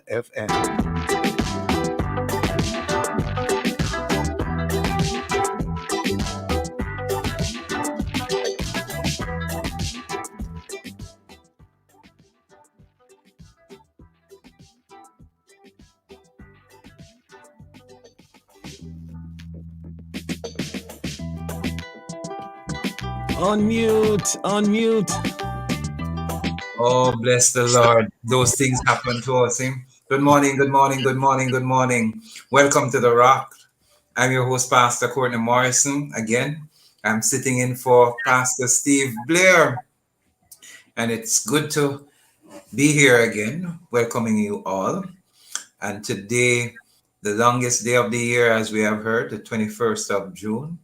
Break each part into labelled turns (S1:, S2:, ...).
S1: FM.
S2: Unmute, unmute.
S3: Oh, bless the Lord. Those things happen to us. Eh? Good morning, good morning, good morning, good morning. Welcome to The Rock. I'm your host, Pastor Courtney Morrison. Again, I'm sitting in for Pastor Steve Blair, and it's good to be here again, welcoming you all. And today, the longest day of the year, as we have heard, the 21st of June,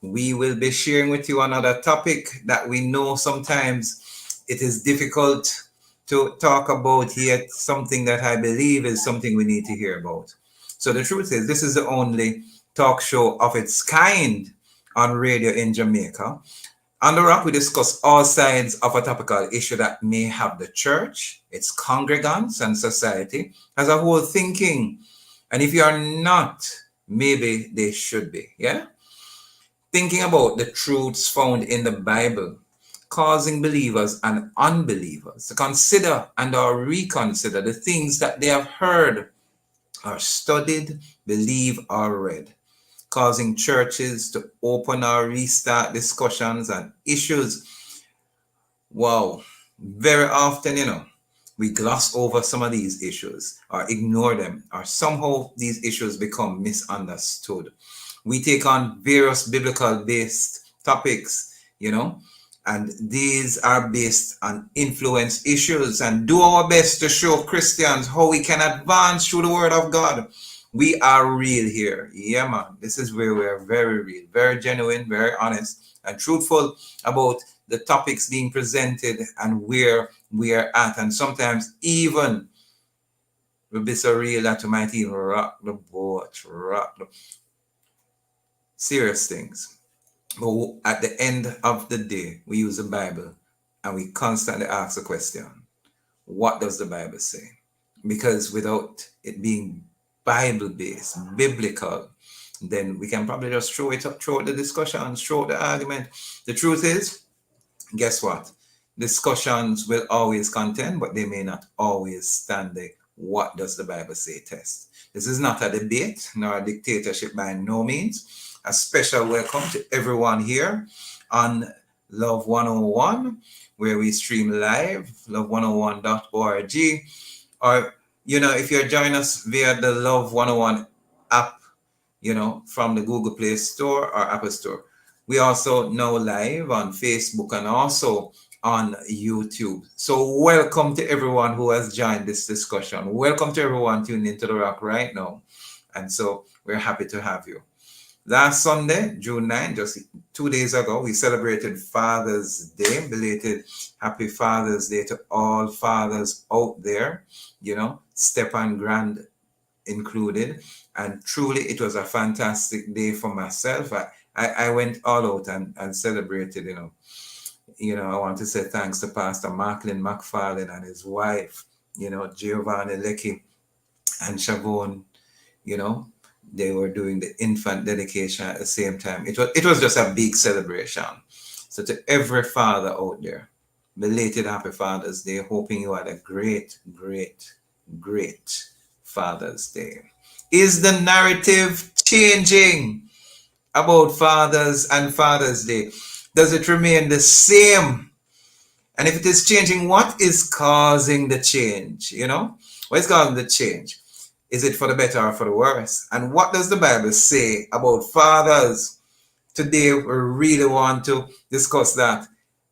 S3: we will be sharing with you another topic that we know sometimes it is difficult to talk about, yet something that I believe is something we need to hear about. So the truth is, this is the only talk show of its kind on radio in Jamaica. On The Rock, we discuss all sides of a topical issue that may have the church, its congregants, and society as a whole thinking. And if you are not, maybe they should be. Yeah? Thinking about the truths found in the Bible, causing believers and unbelievers to consider and or reconsider the things that they have heard or studied, believe or read, causing churches to open or restart discussions and issues. Wow, very often, we gloss over some of these issues or ignore them, or somehow these issues become misunderstood. We take on various biblical based topics, and these are based on influence issues and do our best to show Christians how we can advance through the word of God. We are real here. Yeah, man. This is where we're very real, very genuine, very honest, and truthful about the topics being presented and where we are at. And sometimes even we'll be so real that we might even rock the boat, serious things. But at the end of the day, we use the Bible and we constantly ask the question, what does the Bible say? Because without it being Bible-based, biblical, then we can probably just throw it up, throw the discussion, throw the argument. The truth is, guess what? Discussions will always contend, but they may not always stand the what does the Bible say test. This is not a debate nor a dictatorship by no means. A special welcome to everyone here on Love 101, where we stream live, love101.org. Or, if you're joining us via the Love 101 app, from the Google Play Store or Apple Store. We also now live on Facebook and also on YouTube. So welcome to everyone who has joined this discussion. Welcome to everyone tuning into The Rock right now. And so we're happy to have you. Last Sunday, June 9, just 2 days ago, we celebrated Father's Day. Belated Happy Father's Day to all fathers out there, step and grand included. And truly, it was a fantastic day for myself. I went all out and celebrated, I want to say thanks to Pastor Marklin McFarlane and his wife, Giovanni Leckie and Siobhan, they were doing the infant dedication at the same time. It was just a big celebration. So to every father out there, belated Happy Father's Day, hoping you had a great, great, great Father's Day. Is the narrative changing about fathers and Father's Day? Does it remain the same? And if it is changing, what is causing the change? What is causing the change? Is it for the better or for the worse? And what does the Bible say about fathers? Today, we really want to discuss that.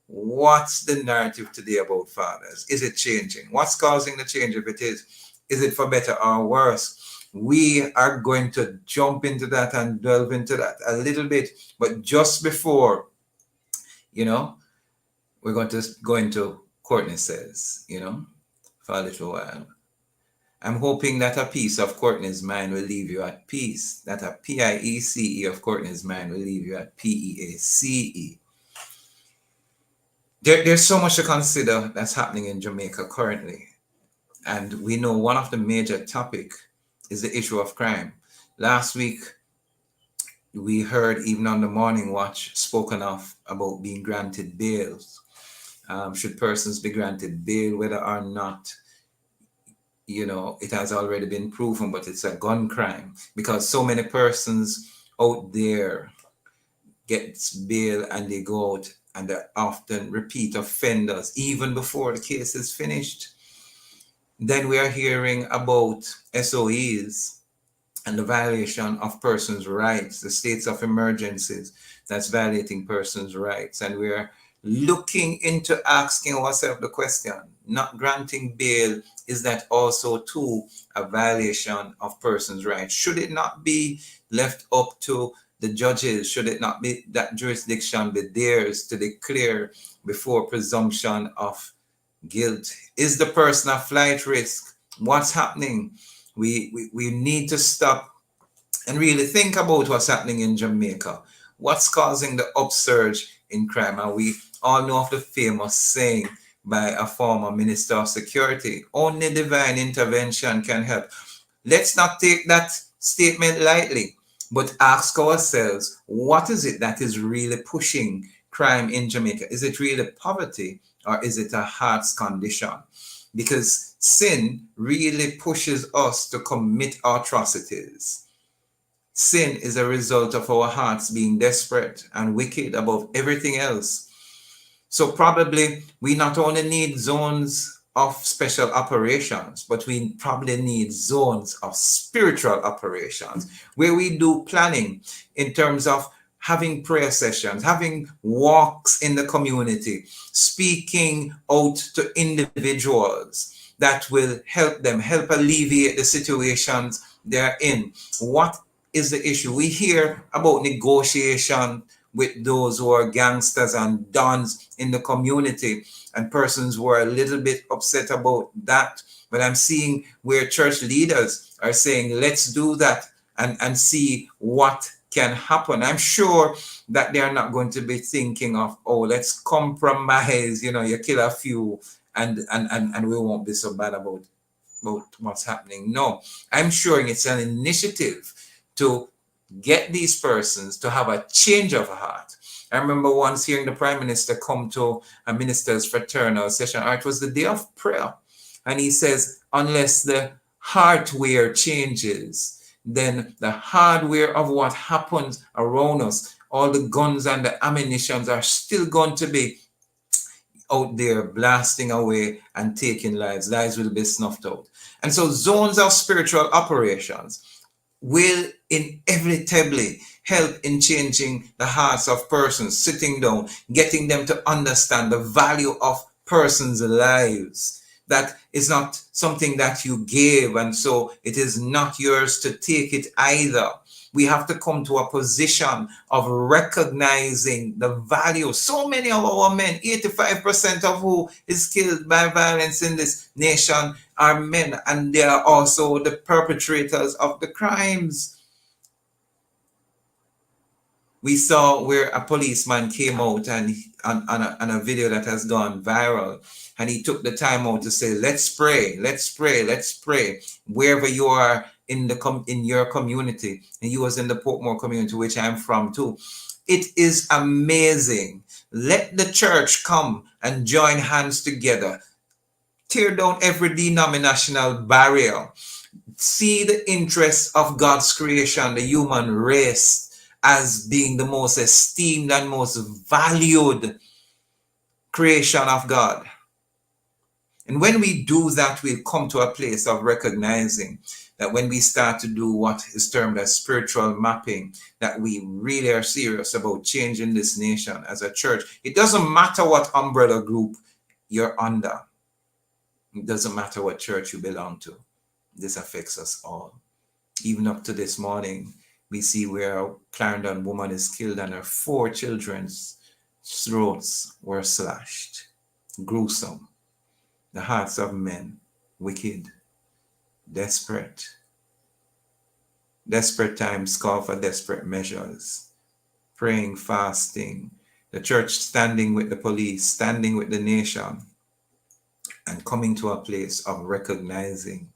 S3: What's the narrative today about fathers? Is it changing? What's causing the change if it is? Is it for better or worse? We are going to jump into that and delve into that a little bit. But just before, we're going to go into Courtney Says, for a little while. I'm hoping that a piece of Courtney's mind will leave you at peace. That a Piece of Courtney's mind will leave you at Peace. There's so much to consider that's happening in Jamaica currently. And we know one of the major topic is the issue of crime. Last week, we heard even on the morning watch spoken of about being granted bails. Should persons be granted bail, whether or not, it has already been proven, but it's a gun crime because so many persons out there gets bail and they go out and they're often repeat offenders even before the case is finished. Then we are hearing about SOEs and the violation of persons' rights, the states of emergencies that's violating persons' rights. And we're looking into asking ourselves the question, not granting bail, is that also too a violation of persons' rights? Should it not be left up to the judges? Should it not be that jurisdiction be theirs to declare before presumption of guilt? Is the person a flight risk? What's happening? We need to stop and really think about what's happening in Jamaica. What's causing the upsurge in crime? And we all know of the famous saying by a former minister of security, only divine intervention can help. Let's not take that statement lightly, but ask ourselves, what is it that is really pushing crime in Jamaica? Is it really poverty or is it a heart's condition? Because sin really pushes us to commit atrocities. Sin is a result of our hearts being desperate and wicked above everything else. So probably we not only need zones of special operations, but we probably need zones of spiritual operations where we do planning in terms of having prayer sessions, having walks in the community, speaking out to individuals that will help them, help alleviate the situations they're in. What is the issue? We hear about negotiation with those who are gangsters and dons in the community and persons who are a little bit upset about that. But I'm seeing where church leaders are saying, let's do that and see what can happen. I'm sure that they're not going to be thinking of, oh, let's compromise, you kill a few and we won't be so bad about what's happening. No, I'm sure it's an initiative to get these persons to have a change of heart. I remember once hearing the Prime Minister come to a minister's fraternal session, or it was the day of prayer, and he says, unless the hardware changes, then the hardware of what happens around us, all the guns and the ammunitions are still going to be out there blasting away and taking lives. Lives will be snuffed out. And so zones of spiritual operations will inevitably help in changing the hearts of persons, sitting down, getting them to understand the value of persons' lives. That is not something that you gave, and so it is not yours to take it either. We have to come to a position of recognizing the value. So many of our men, 85% of who is killed by violence in this nation are men, and they are also the perpetrators of the crimes. We saw where a policeman came out and on a video that has gone viral, and he took the time out to say, let's pray, let's pray, let's pray. Wherever you are in your community, and he was in the Portmore community, which I'm from too. It is amazing. Let the church come and join hands together. Tear down every denominational barrier. See the interests of God's creation, the human race, as being the most esteemed and most valued creation of God. And when we do that, we'll come to a place of recognizing that when we start to do what is termed as spiritual mapping, that we really are serious about changing this nation as a church. It doesn't matter what umbrella group you're under. It doesn't matter what church you belong to. This affects us all. Even up to this morning, we see where a Clarendon woman is killed and her 4 children's throats were slashed. Gruesome. The hearts of men, wicked, desperate. Desperate times call for desperate measures. Praying, fasting, the church standing with the police, standing with the nation. and coming to a place of recognizing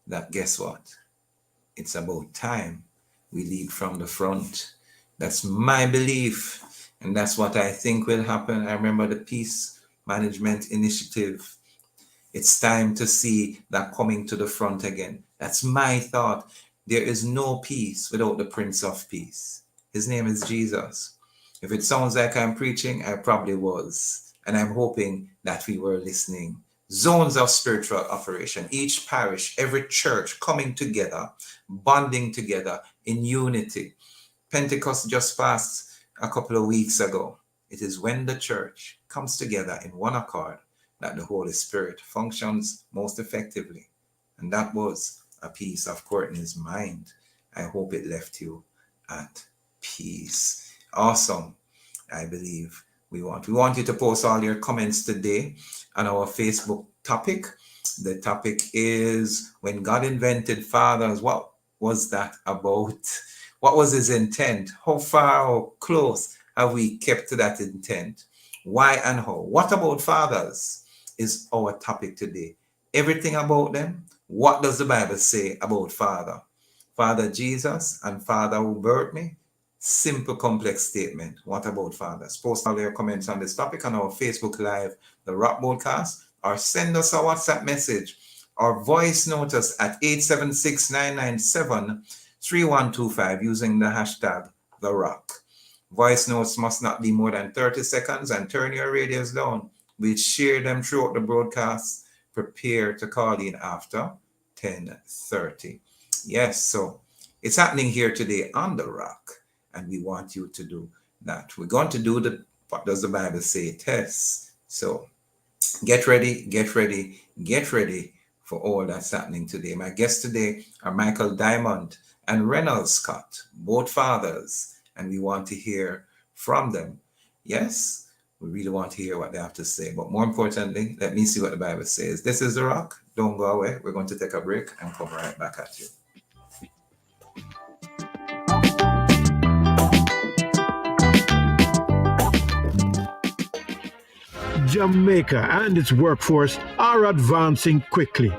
S3: that, guess what? It's about time we lead from the front. That's my belief. And that's what I think will happen. I remember the Peace Management Initiative. It's time to see that coming to the front again. That's my thought. There is no peace without the Prince of Peace. His name is Jesus. If it sounds like I'm preaching, I probably was. And I'm hoping that we were listening. Zones of spiritual operation, each parish, every church coming together, bonding together in unity. Pentecost just passed a couple of weeks ago. It is when the church comes together in one accord that the Holy Spirit functions most effectively. And that was a piece of Courtney's mind. I hope it left you at peace. Awesome. I believe we want you to post all your comments today on our Facebook topic. The topic is, when God invented fathers, what was that about? What was his intent? How far or close have we kept to that intent? Why and how? What about fathers is our topic today. Everything about them. What does the Bible say about father? Father Jesus and Father who birthed me. Simple, complex statement. What about fathers? Post all your comments on this topic on our Facebook Live, the Rock Broadcast, or send us a WhatsApp message or voice note us at 876-997-3125 using the hashtag The Rock. Voice notes must not be more than 30 seconds, and turn your radios down. We'll share them throughout the broadcast. Prepare to call in after 10:30. Yes, so it's happening here today on The Rock, and we want you to do that. We're going to do the what does the Bible say test. So get ready, get ready, get ready for all that's happening today. My guests today are Michael Diamond and Reynolds Scott, both fathers, and we want to hear from them. Yes, we really want to hear what they have to say. But more importantly, let me see what the Bible says. This is The Rock. Don't go away. We're going to take a break and come right back at you.
S1: Jamaica and its workforce are advancing quickly.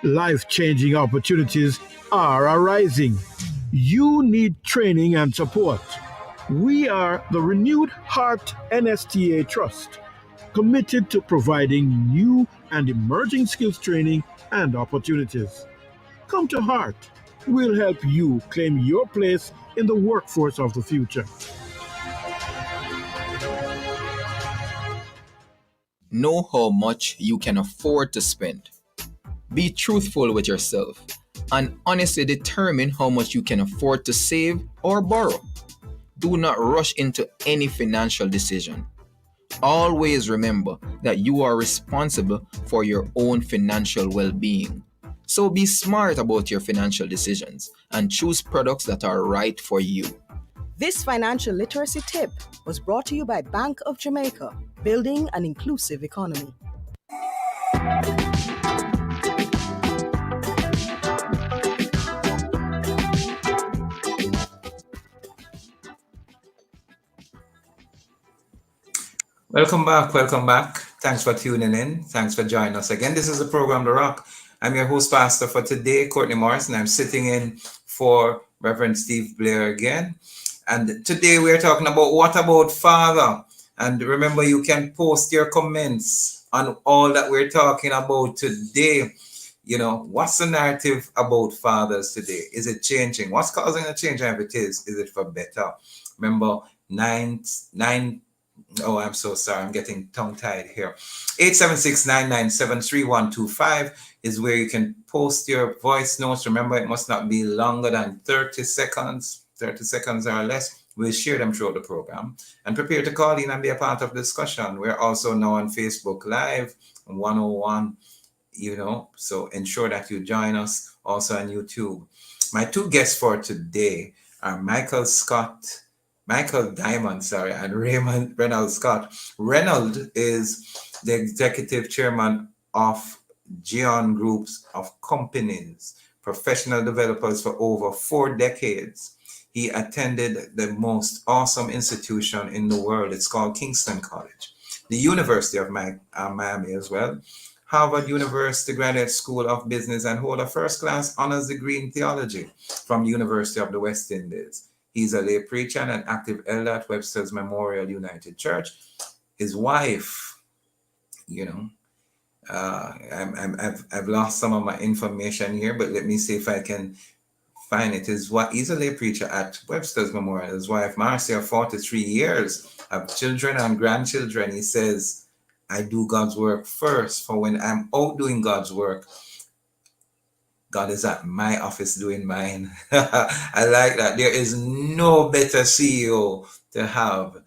S1: Life-changing opportunities are arising. You need training and support. We are the Renewed Heart NSTA Trust, committed to providing new and emerging skills training and opportunities. Come to Heart. We'll help you claim your place in the workforce of the future.
S4: Know how much you can afford to spend. Be truthful with yourself and honestly determine how much you can afford to save or borrow. Do not rush into any financial decision. Always remember that you are responsible for your own financial well-being. So be smart about your financial decisions and choose products that are right for you.
S5: This financial literacy tip was brought to you by Bank of Jamaica, building an inclusive economy.
S3: Welcome back. Welcome back. Thanks for tuning in. Thanks for joining us again. This is the program The Rock. I'm your host pastor for today, Courtney Morrison. I'm sitting in for Reverend Steve Blair again. And today we're talking about what about father? And remember, you can post your comments on all that we're talking about today. You know, what's the narrative about fathers today? Is it changing? What's causing the change? And if it is it for better? Remember, oh, I'm so sorry. I'm getting tongue-tied here. 876-997-3125 is where you can post your voice notes. Remember, it must not be longer than 30 seconds. 30 seconds or less. We'll share them throughout the program. And prepare to call in and be a part of the discussion. We're also now on Facebook Live 101, so ensure that you join us also on YouTube. My two guests for today are Michael Diamond, and Reynolds Scott. Reynolds is the executive chairman of Gion Groups of Companies, professional developers for over 4 decades. He attended the most awesome institution in the world. It's called Kingston College, the University of Miami as well, Harvard University Graduate School of Business and hold a first-class honors degree in theology from University of the West Indies. He's a lay preacher and an active elder at Webster's Memorial United Church. His wife, I've lost some of my information here, but let me see if I can find it. He's a lay preacher at Webster's Memorial. His wife, Marcia, 43 years, have children and grandchildren. He says, I do God's work first, for when I'm out doing God's work, God is at my office doing mine. I like that. There is no better CEO to have.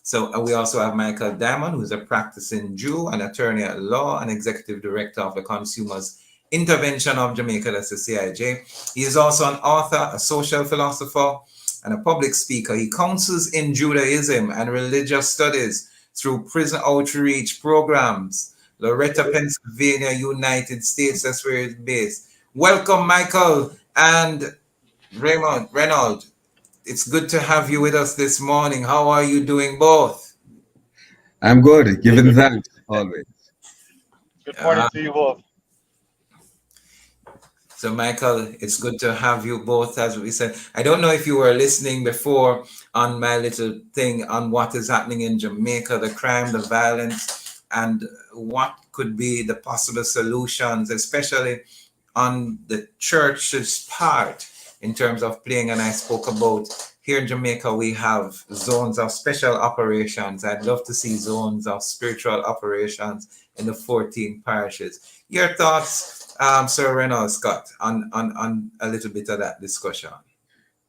S3: So we also have Michael Diamond, who's a practicing Jew, an attorney at law, and executive director of the Consumers Intervention of Jamaica, that's the CIJ. He is also an author, a social philosopher, and a public speaker. He counsels in Judaism and religious studies through prison outreach programs. Loretta, Pennsylvania, United States, that's where it's based. Welcome, Michael and Reynold. It's good to have you with us this morning. How are you doing both?
S6: I'm good, giving thanks always.
S7: Good morning to you both.
S3: So, Michael, it's good to have you both, as we said. I don't know if you were listening before on my little thing on what is happening in Jamaica, the crime, the violence, and what could be the possible solutions, especially on the church's part in terms of playing. And I spoke about here in Jamaica, we have zones of special operations. I'd love to see zones of spiritual operations in the 14 parishes. Your thoughts, Sir Reynolds Scott, on a little bit of that discussion.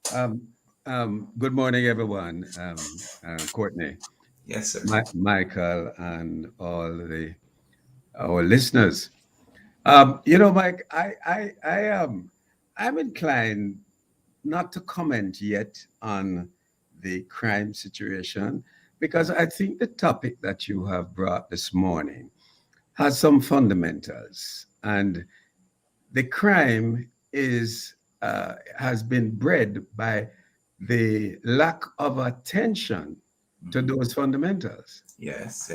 S6: Good morning, everyone. Courtney.
S3: Yes, sir.
S6: Michael and all our listeners. Mike, I'm inclined not to comment yet on the crime situation, because I think the topic that you have brought this morning has some fundamentals, and the crime has been bred by the lack of attention to those fundamentals.
S3: Yes.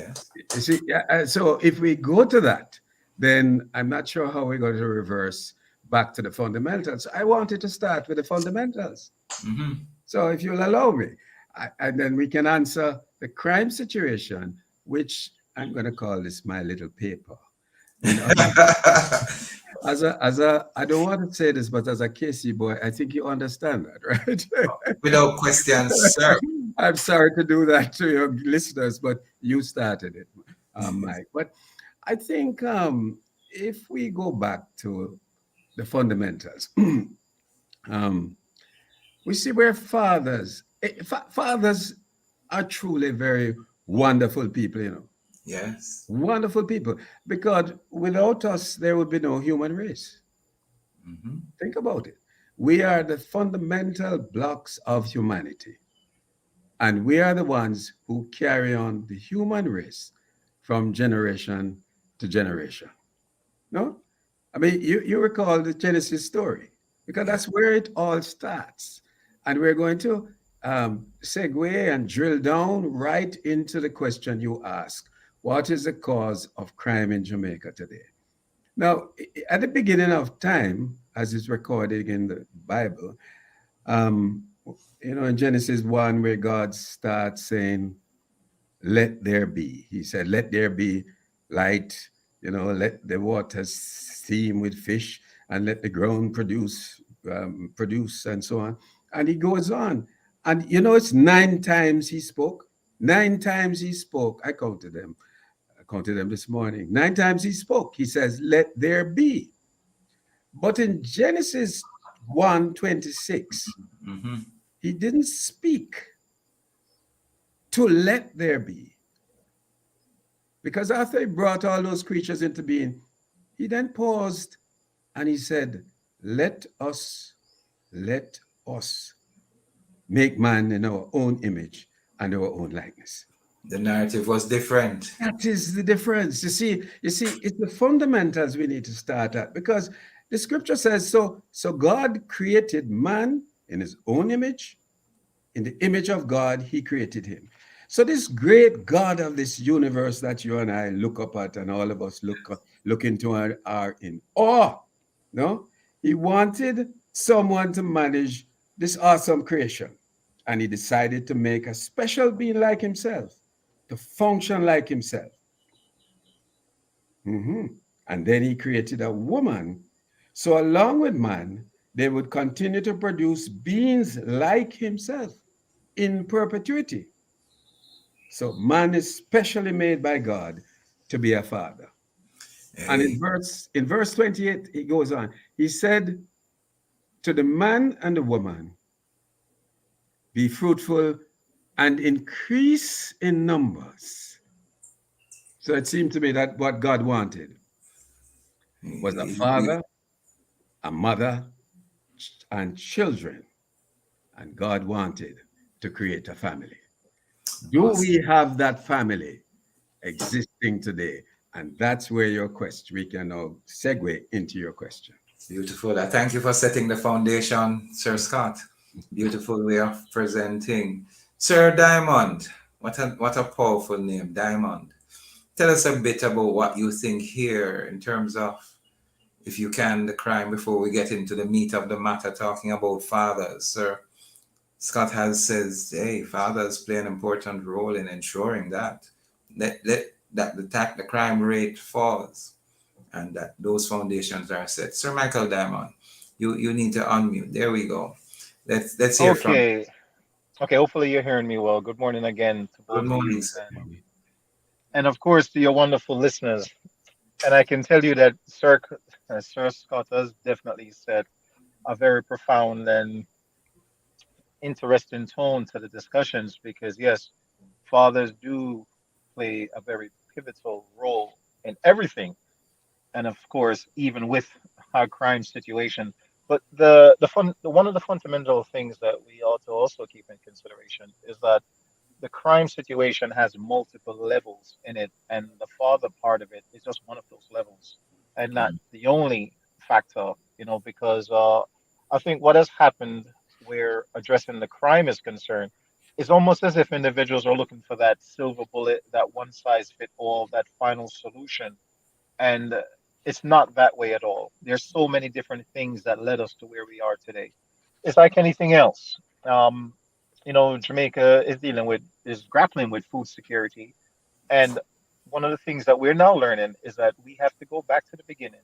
S6: You see, so if we go to that, then I'm not sure how we're going to reverse back to the fundamentals. I wanted to start with the fundamentals.
S3: Mm-hmm.
S6: So if you'll allow me, and then we can answer the crime situation, which I'm going to call this my little paper. I don't want to say this, but as a KC boy, I think you understand that, right?
S3: Without question, sir.
S6: I'm sorry to do that to your listeners, but you started it, Mike. But I think if we go back to the fundamentals, we see where fathers are truly very wonderful people,
S3: Yes.
S6: Wonderful people, because without us, there would be no human race.
S3: Mm-hmm.
S6: Think about it. We are the fundamental blocks of humanity. And we are the ones who carry on the human race from generation to generation. No? I mean, you recall the Genesis story, because that's where it all starts. And we're going to segue and drill down right into the question you asked. What is the cause of crime in Jamaica today? Now, at the beginning of time, as is recorded in the Bible, in Genesis 1, where God starts saying, let there be. He said, let there be light, let the waters steam with fish, and let the ground produce, and so on. And he goes on. And it's 9 times he spoke. 9 times he spoke. I counted them this morning. 9 times he spoke. He says, let there be. But in Genesis 1:26,
S3: Mm-hmm.
S6: he didn't speak to let there be. Because after he brought all those creatures into being, he then paused and he said, let us make man in our own image and our own likeness.
S3: The narrative was different.
S6: That is the difference. You see, it's the fundamentals we need to start at, because the scripture says, so God created man in his own image. In the image of God, he created him. So this great God of this universe that you and I look up at, and all of us look into and are in awe. No? He wanted someone to manage this awesome creation. And he decided to make a special being like himself, to function like himself. And then he created a woman. So, along with man, they would continue to produce beings like himself in perpetuity. So, man is specially made by God to be a father. And
S3: Hey,
S6: in verse 28, he goes on. He said to the man and the woman, be fruitful and increase in numbers. So it seemed to me that what God wanted was a father, a mother, and children. And God wanted to create a family. Do
S3: awesome.
S6: we have that family existing today? And that's where your question, we can now segue into your question.
S3: Beautiful. I thank you for setting the foundation, Sir Scott. Beautiful way of presenting. Sir Diamond, what a powerful name, Diamond. Tell us a bit about what you think here in terms of, if you can, the crime before we get into the meat of the matter, talking about fathers. Sir Scott has says, hey, fathers play an important role in ensuring that the crime rate falls and that those foundations are set. Sir Michael Diamond, you need to unmute. There we go. Let's hear from you.
S7: Okay. Okay. Hopefully you're hearing me well. Good morning again to
S3: Good
S7: both of
S3: morning,
S7: you,
S3: sir.
S7: and of course to your wonderful listeners. And I can tell you that Sir Scott has definitely said a very profound and interesting tone to the discussions because yes, fathers do play a very pivotal role in everything, and of course even with our crime situation. But one of the fundamental things that we ought to also keep in consideration is that the crime situation has multiple levels in it, and the father part of it is just one of those levels, and not the only factor, because I think what has happened where addressing the crime is concerned is almost as if individuals are looking for that silver bullet, that one size fit all, that final solution, and it's not that way at all. There's so many different things that led us to where we are today. It's like anything else. Um, Jamaica is grappling with food security. And one of the things that we're now learning is that we have to go back to the beginning.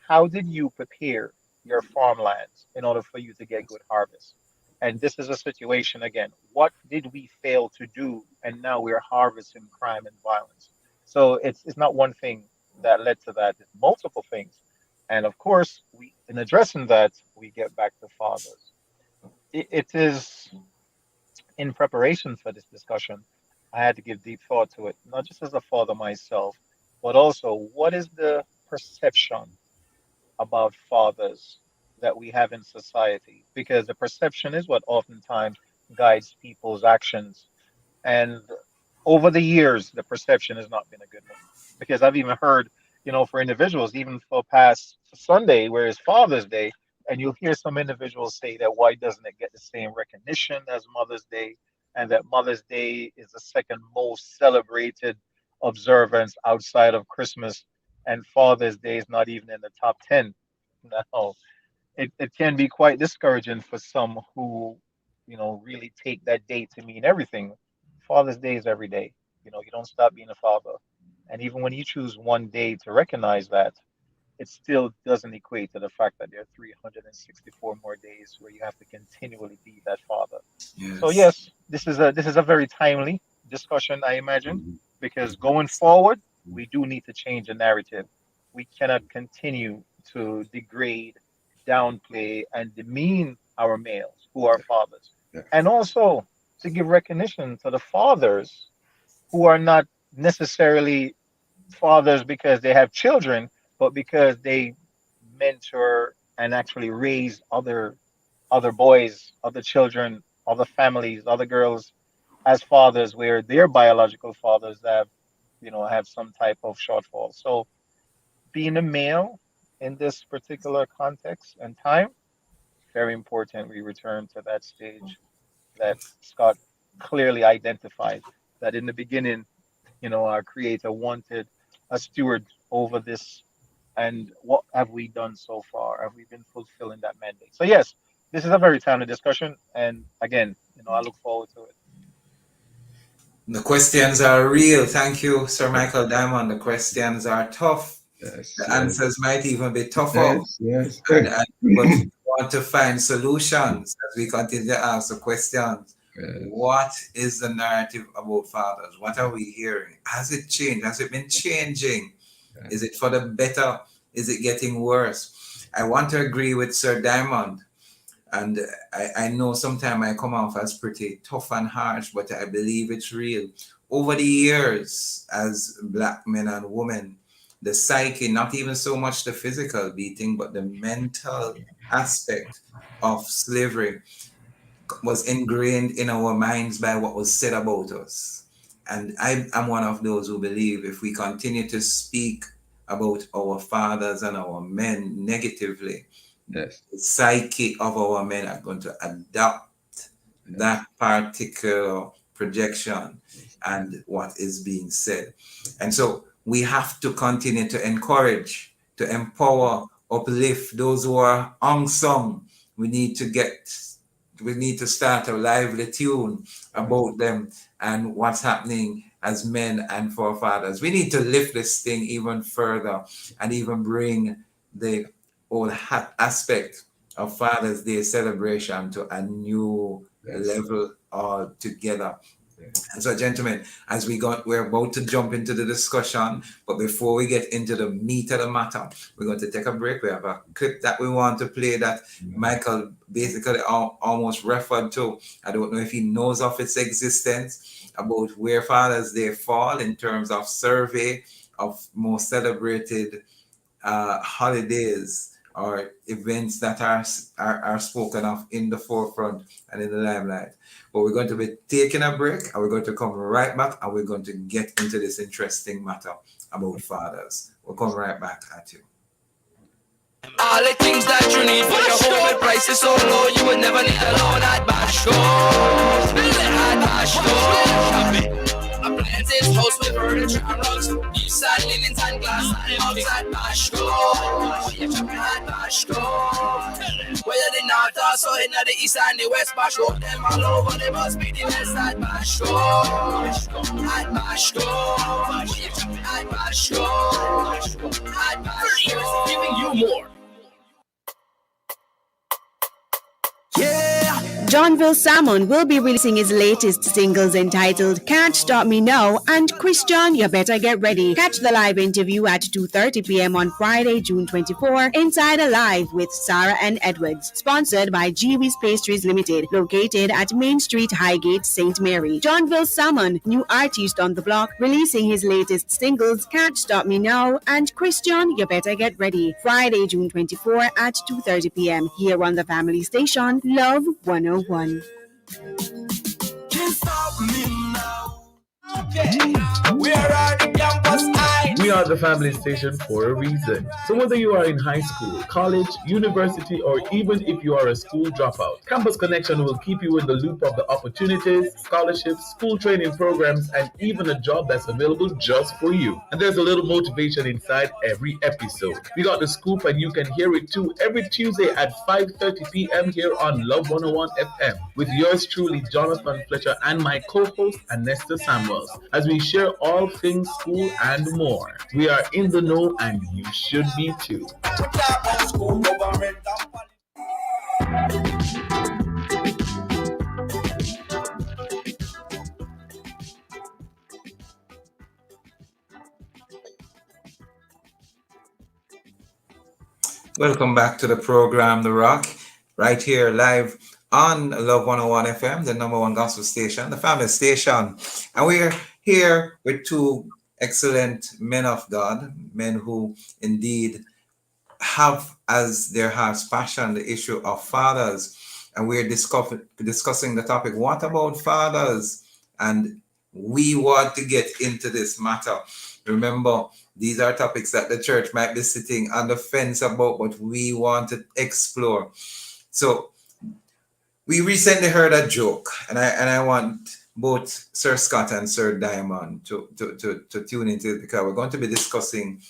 S7: How did you prepare your farmlands in order for you to get good harvest? And this is a situation again. What did we fail to do? And now we're harvesting crime and violence. So it's not one thing that led to that, it's multiple things. And of course, in addressing that, we get back to fathers. It is in preparation for this discussion, I had to give deep thought to it, not just as a father myself, but also what is the perception about fathers that we have in society? Because the perception is what oftentimes guides people's actions. And over the years, the perception has not been a good one. Because I've even heard, for individuals, even for past Sunday, where it's Father's Day, and you'll hear some individuals say that why doesn't it get the same recognition as Mother's Day, and that Mother's Day is the second most celebrated observance outside of Christmas, and Father's Day is not even in the top 10. No, it can be quite discouraging for some who, really take that day to mean everything. Father's Day is every day. You don't stop being a father. And even when you choose one day to recognize that, it still doesn't equate to the fact that there are 364 more days where you have to continually be that father. So
S3: Yes.
S7: yes, this is a very timely discussion, I imagine, because going forward, we do need to change the narrative. We cannot continue to degrade, downplay, and demean our males who are fathers,
S6: Yeah.
S7: and also to give recognition to the fathers who are not necessarily fathers because they have children, but because they mentor and actually raise other boys, other children, other families, other girls as fathers where their biological fathers have some type of shortfall. So being a male in this particular context and time, very important we return to that stage that Scott clearly identified that in the beginning, our creator wanted a steward over this and what have we done so far? Have we been fulfilling that mandate? So yes, this is a very timely discussion, and again, I look forward to it.
S3: The questions are real. Thank you, Sir Michael Diamond. The questions are tough.
S6: Yes,
S3: The
S6: yes,
S3: answers might even be tougher.
S6: yes, yes.
S3: But we want to find solutions as we continue to ask the questions.
S6: Yes,
S3: What is the narrative about fathers? What are we hearing? Has it changed? Has it been changing? Is it for the better? Is it getting worse? I want to agree with Sir Diamond. And I know sometimes I come off as pretty tough and harsh, but I believe it's real. Over the years, as Black men and women, the psyche, not even so much the physical beating, but the mental aspect of slavery was ingrained in our minds by what was said about us. And I'm one of those who believe if we continue to speak about our fathers and our men negatively,
S6: yes,
S3: the psyche of our men are going to adopt that particular projection and what is being said. And so we have to continue to encourage, to empower, uplift those who are unsung. We need to start a lively tune about them and what's happening as men and forefathers. We need to lift this thing even further and even bring the whole aspect of Father's Day celebration to a new level altogether. And so, gentlemen, as we're about to jump into the discussion, but before we get into the meat of the matter, we're going to take a break. We have a clip that we want to play that Michael basically almost referred to. I don't know if he knows of its existence, about where Father's Day fall in terms of survey of most celebrated holidays or events that are spoken of in the forefront and in the limelight. But we're going to be taking a break and we're going to come right back and we're going to get into this interesting matter about fathers. We'll come right back at you.
S8: All the things that you need for your home, the price is so low, you would never need a loan at Bashco. At Bashco. Appliances, house with furniture and rugs, inside linens and glass and mugs at Bashco. You're shopping at Bashco. Whether the north or south, in the east and the west, Bashco. Them all over, they must be the best at Bashco. At Bashco. You're shopping at Bashco. At Bashco. Giving you more.
S5: Yeah! Johnville Salmon will be releasing his latest singles entitled Can't Stop Me Now and Christian, You Better Get Ready. Catch the live interview at 2:30 p.m. on Friday, June 24, Inside Alive with Sarah and Edwards. Sponsored by Jiwi's Pastries Limited, located at Main Street, Highgate, St. Mary. Johnville Salmon, new artist on the block, releasing his latest singles Can't Stop Me Now and Christian, You Better Get Ready. Friday, June 24 at 2:30 p.m. here on the family station, Love 101.
S8: Can't stop me now. Okay, we are at the campus high.
S9: We are the family station for a reason. So whether you are in high school, college, university, or even if you are a school dropout, Campus Connection will keep you in the loop of the opportunities, scholarships, school training programs, and even a job that's available just for you. And there's a little motivation inside every episode. We got the scoop and you can hear it too every Tuesday at 5:30 p.m. here on Love 101 FM with yours truly, Jonathan Fletcher, and my co-host, Anesta Samuels, as we share all things school and more. We are in the know and you should be too.
S3: Welcome back to the program, The Rock, right here live on Love 101 FM, the number one gospel station, the family station. And we're here with two excellent men of God, men who indeed have as their heart's passion the issue of fathers. And we're discussing the topic, what about fathers? And we want to get into this matter. Remember, these are topics that the church might be sitting on the fence about, but we want to explore. So we recently heard a joke, and I want both Sir Scott and Sir Diamond to tune into it, because we're going to be discussing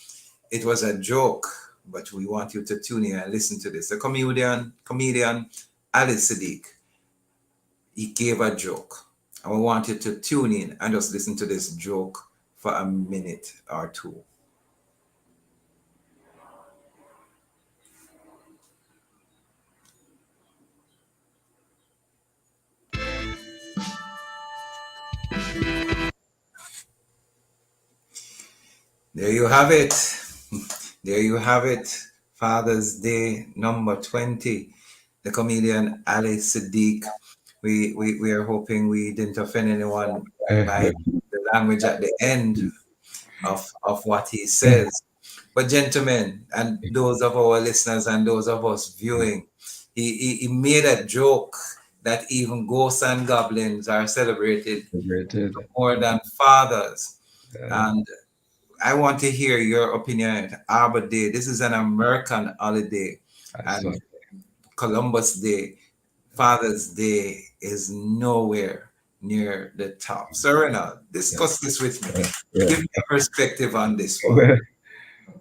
S3: it was a joke, but we want you to tune in and listen to this. The comedian Ali Sadiq, he gave a joke. And we want you to tune in and just listen to this joke for a minute or two. There you have it. There you have it. Father's Day number 20. The comedian Ali Sadiq. We are hoping we didn't offend anyone by the language at the end of what he says. But gentlemen, and those of our listeners and those of us viewing, he made a joke that even ghosts and goblins are celebrated more than fathers. And I want to hear your opinion on Arbor Day. This is an American holiday. And Columbus Day, Father's Day is nowhere near the top. So Renald, discuss this with me. Give me a perspective on this one.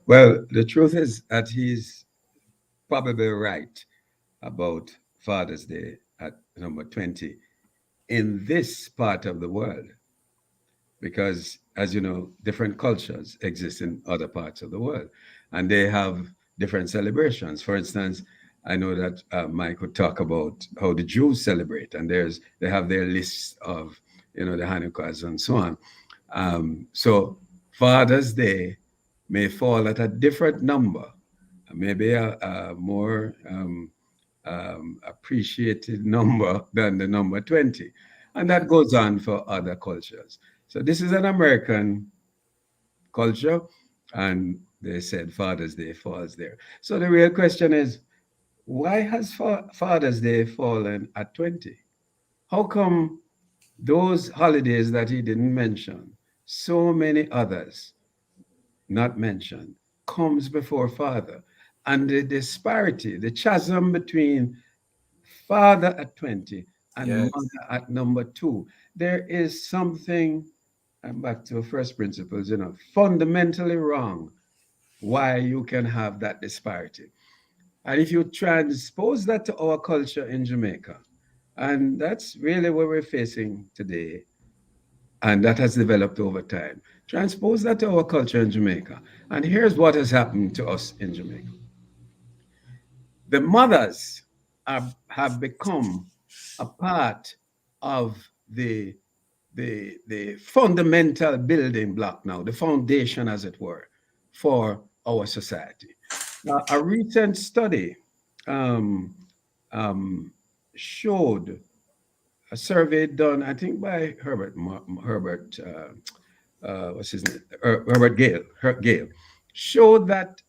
S6: Well, the truth is that he's probably right about Father's Day at number 20 in this part of the world. Because, as you know, different cultures exist in other parts of the world, and they have different celebrations. For instance, I know that Mike would talk about how the Jews celebrate, and they have their lists of, the Hanukkahs and so on. So Father's Day may fall at a different number, maybe a more appreciated number than the number 20. And that goes on for other cultures. So this is an American culture, and they said Father's Day falls there. So the real question is, why has Father's Day fallen at 20? How come those holidays that he didn't mention, so many others not mentioned, comes before Father? And the disparity, the chasm between Father at 20 and Mother at number 2, there is something, and back to first principles, fundamentally wrong why you can have that disparity. And if you transpose that to our culture in Jamaica, and that's really what we're facing today, and that has developed over time, transpose that to our culture in Jamaica, and here's what has happened to us in Jamaica. The mothers have become a part of the fundamental building block now, the foundation, as it were, for our society. A recent study showed, a survey done, I think, by Herbert Gale, showed that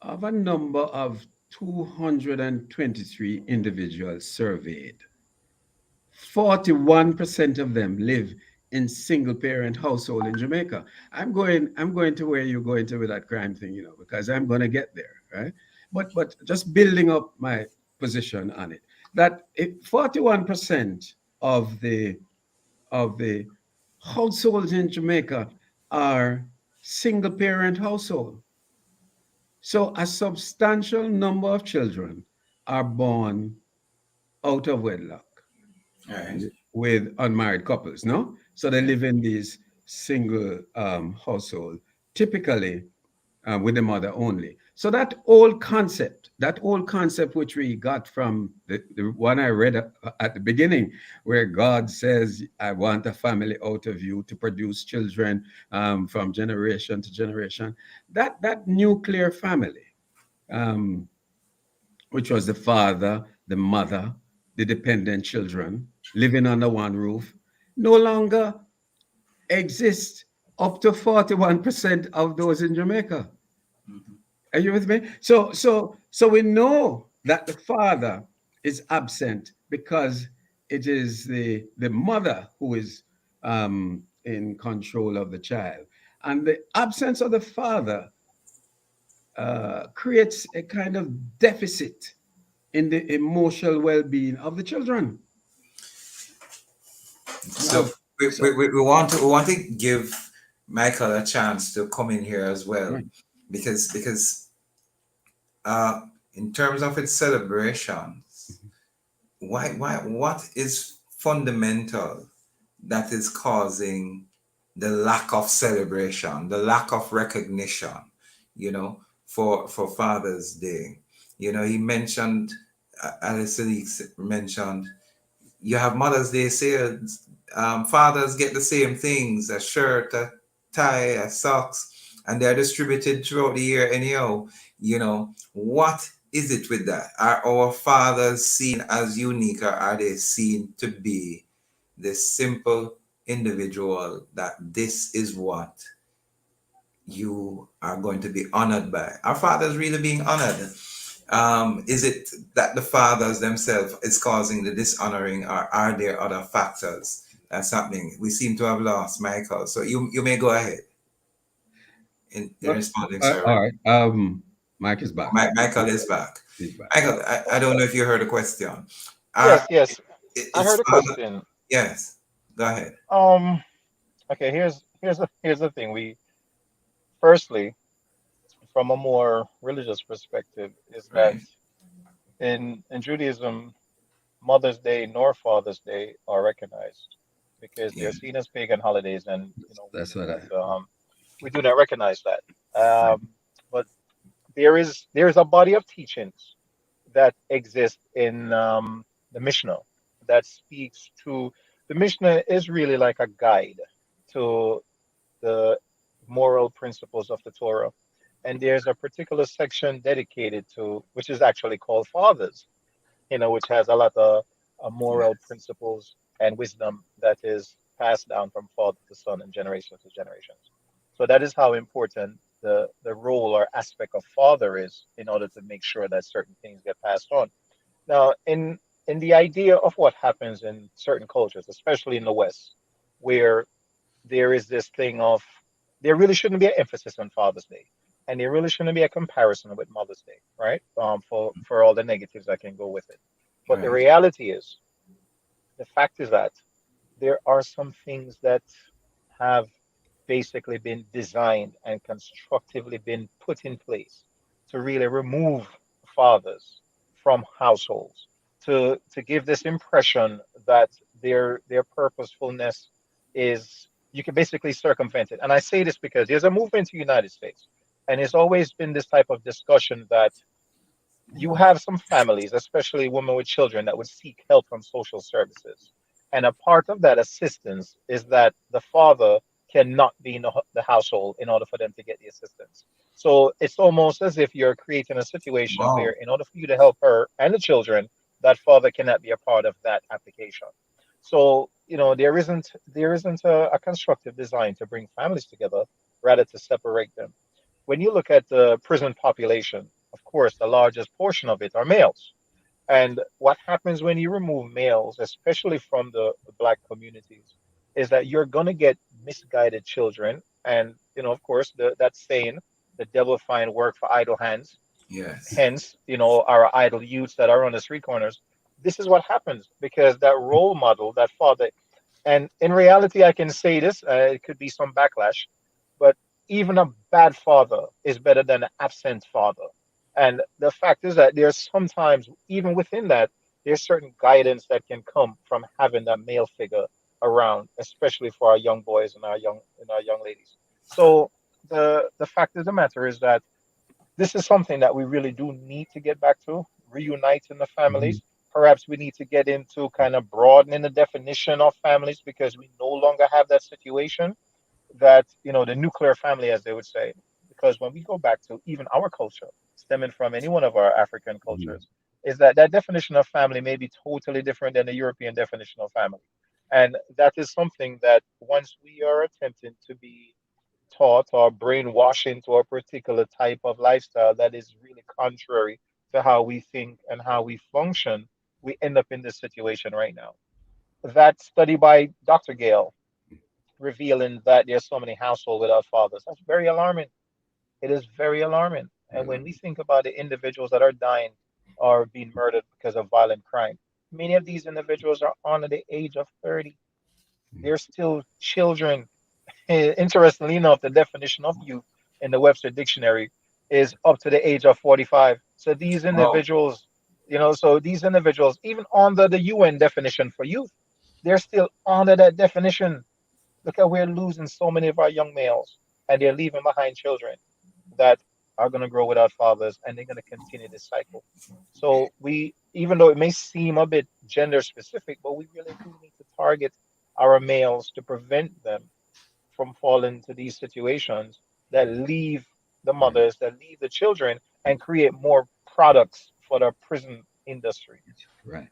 S6: of a number of 223 individuals surveyed, 41% of them live in single-parent household in Jamaica. I'm going to where you're going to with that crime thing, because I'm going to get there, right? But just building up my position on it, that 41% of the households in Jamaica are single-parent household. So a substantial number of children are born out of wedlock with unmarried couples, no? So they live in these single household, typically with the mother only. So that old concept which we got from the one I read at the beginning, where God says, I want a family out of you to produce children from generation to generation, that nuclear family, which was the father, the mother, the dependent children living under one roof, no longer exists up to 41% of those in Jamaica. Are you with me? So we know that the father is absent because it is the mother who is in control of the child. And the absence of the father creates a kind of deficit in the emotional well-being of the children.
S3: So we want to give Michael a chance to come in here as well,
S6: Right.
S3: because uh, in terms of its celebrations, what is fundamental that is causing the lack of celebration, the lack of recognition, for Father's Day? He mentioned, Alice mentioned, you have Mother's Day sales. Fathers get the same things: a shirt, a tie, a socks, and they're distributed throughout the year anyhow. What is it with that? Are our fathers seen as unique, or are they seen to be the simple individual that this is what you are going to be honored by? Are fathers really being honored? Is it that the fathers themselves is causing the dishonoring, or are there other factors that's happening? We seem to have lost Michael, so you may go ahead in responding, sir.
S6: All right. Mike is back.
S3: Michael is back.
S6: He's back.
S3: Michael, I don't know if you heard the question.
S7: Yes,
S3: Are
S7: yes. I
S3: it's
S7: heard a
S3: father?
S7: question.
S3: Yes, go ahead.
S7: Um, okay, here's the thing. We firstly, from a more religious perspective, is that
S3: Right.
S7: in Judaism, Mother's Day nor Father's Day are recognized because
S3: Yeah.
S7: they're seen as pagan holidays, and we
S6: That's
S7: do
S6: what I.
S7: not we do not recognize that. But there is a body of teachings that exist in the Mishnah that speaks to the Mishnah is really like a guide to the moral principles of the Torah. And there's a particular section dedicated to, which is actually called Fathers, which has a lot of moral principles and wisdom that is passed down from father to son and generation to generations. So that is how important the role or aspect of father is in order to make sure that certain things get passed on. Now, in the idea of what happens in certain cultures, especially in the West, where there is this thing of there really shouldn't be an emphasis on Father's Day, and there really shouldn't be a comparison with Mother's Day, right? For all the negatives that can go with it. But the
S3: Right.
S7: reality is, the fact is that there are some things that have basically been designed and constructively been put in place to really remove fathers from households, to give this impression that their purposefulness is you can basically circumvent it. And I say this because there's a movement in the United States, and it's always been this type of discussion that you have some families, especially women with children, that would seek help from social services. And a part of that assistance is that the father cannot be in the household in order for them to get the assistance. So it's almost as if you're creating a situation where,
S3: Wow.
S7: in order for you to help her and the children, that father cannot be a part of that application. So, there isn't a constructive design to bring families together, rather to separate them. When you look at the prison population, of course, the largest portion of it are males. And what happens when you remove males, especially from the Black communities, is that you're going to get misguided children. And, of course, that saying, the devil find work for idle hands.
S3: Yes.
S7: Hence, our idle youths that are on the street corners. This is what happens because that role model, that father, and in reality, I can say this, it could be some backlash, but even a bad father is better than an absent father. And the fact is that there's sometimes, even within that, there's certain guidance that can come from having that male figure around, especially for our young boys and our young ladies. So the fact of the matter is that this is something that we really do need to get back to, reuniting the
S6: Mhm.
S7: families. Perhaps we need to get into kind of broadening the definition of families because we no longer have that situation that, the nuclear family, as they would say. Because when we go back to even our culture, stemming from any one of our African
S6: Mhm.
S7: cultures, is that definition of family may be totally different than the European definition of family. And that is something that once we are attempting to be taught or brainwashed into a particular type of lifestyle that is really contrary to how we think and how we function, we end up in this situation right now. That study by Dr. Gale revealing that there's so many households without fathers, that's very alarming. It is very alarming. And when we think about the individuals that are dying or being murdered because of violent crime, many of these individuals are under the age of 30. They're still children. Interestingly enough, the definition of youth in the Webster Dictionary is up to the age of 45. So these
S3: Wow.
S7: individuals, so these individuals, even under the UN definition for youth, they're still under that definition. Look at we're losing so many of our young males, and they're leaving behind children that are going to grow without fathers, and they're going to continue this cycle. So we, even though it may seem a bit gender specific, but we really do need to target our males to prevent them from falling into these situations that leave the mothers, that leave the children, and create more products for the prison industry.
S6: Right,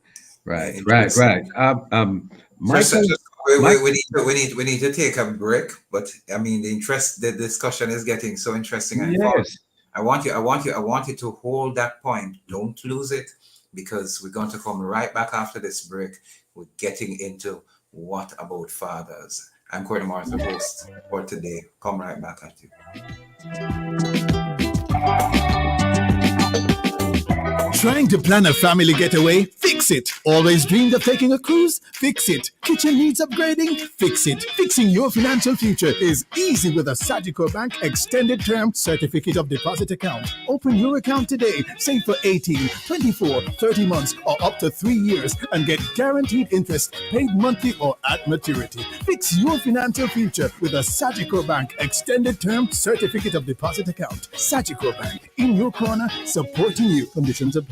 S3: Yeah,
S6: right, right,
S3: interesting.
S6: right.
S3: Just,
S6: Michael,
S3: we
S6: Mike,
S3: need to take a break, but I mean the discussion is getting so interesting and fun.
S6: yes.
S3: I want you to hold that point. Don't lose it, because we're going to come right back after this break. We're getting into what about fathers. I'm Courtney Morrison, host for today. Come right back at you.
S10: Trying to plan a family getaway? Fix it. Always dreamed of taking a cruise? Fix it. Kitchen needs upgrading? Fix it. Fixing your financial future is easy with a Sagicor Bank Extended Term Certificate of Deposit account. Open your account today. Save for 18, 24, 30 months or up to 3 years and get guaranteed interest paid monthly or at maturity. Fix your financial future with a Sagicor Bank Extended Term Certificate of Deposit account. Sagicor Bank, in your corner, supporting you. Conditions apply.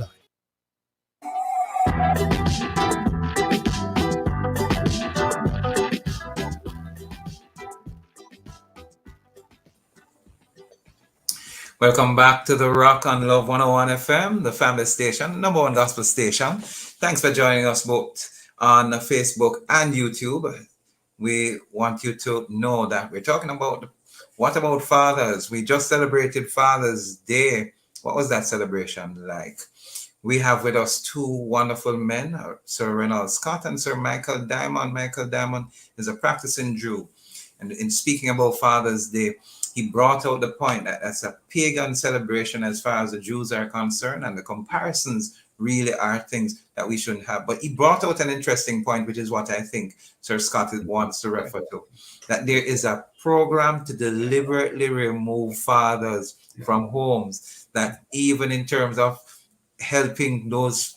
S3: Welcome back to the Rock on Love 101 FM, the family station, number one gospel station. Thanks for joining us both on Facebook and YouTube. We want you to know that we're talking about what about fathers. We just celebrated Father's Day. What was that celebration like? We have with us two wonderful men, Sir Reynald Scott and Sir Michael Diamond. Michael Diamond is a practicing Jew. And in speaking about Father's Day, he brought out the point that that's a pagan celebration as far as the Jews are concerned, and the comparisons really are things that we shouldn't have. But he brought out an interesting point, which is what I think Sir Scott wants to refer to, that there is a program to deliberately remove fathers from homes, that even in terms of helping those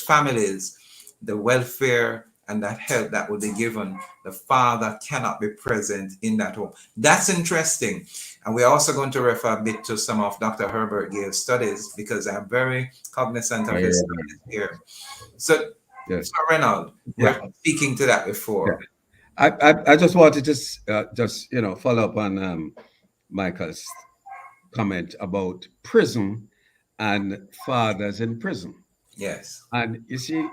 S3: families, the welfare and that help that will be given, the father cannot be present in that home. That's interesting. And we're also going to refer a bit to some of Dr. Herbert Gale's studies, because I'm very cognizant of his studies here. So,
S6: Yes.
S3: Sir Reynald, we're speaking to that before.
S6: I just wanted to just follow up on Michael's comment about prison and fathers in prison.
S3: Yes.
S6: And you see,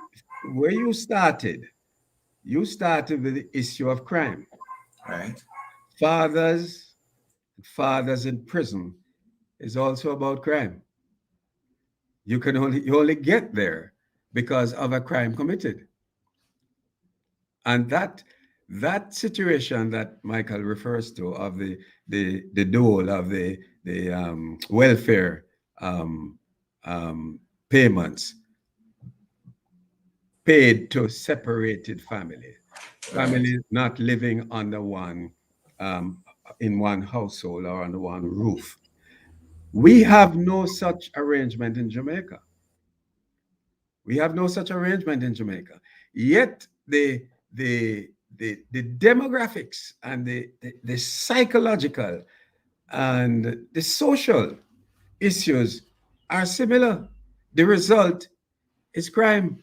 S6: where you started with the issue of crime.
S3: Right.
S6: Fathers in prison is also about crime. You only get there because of a crime committed. And that situation that Michael refers to, of the dole of the welfare payments paid to separated families not living under one in one household or under one roof. We have no such arrangement in Jamaica. Yet the demographics and the psychological and the social issues are similar. The result is crime.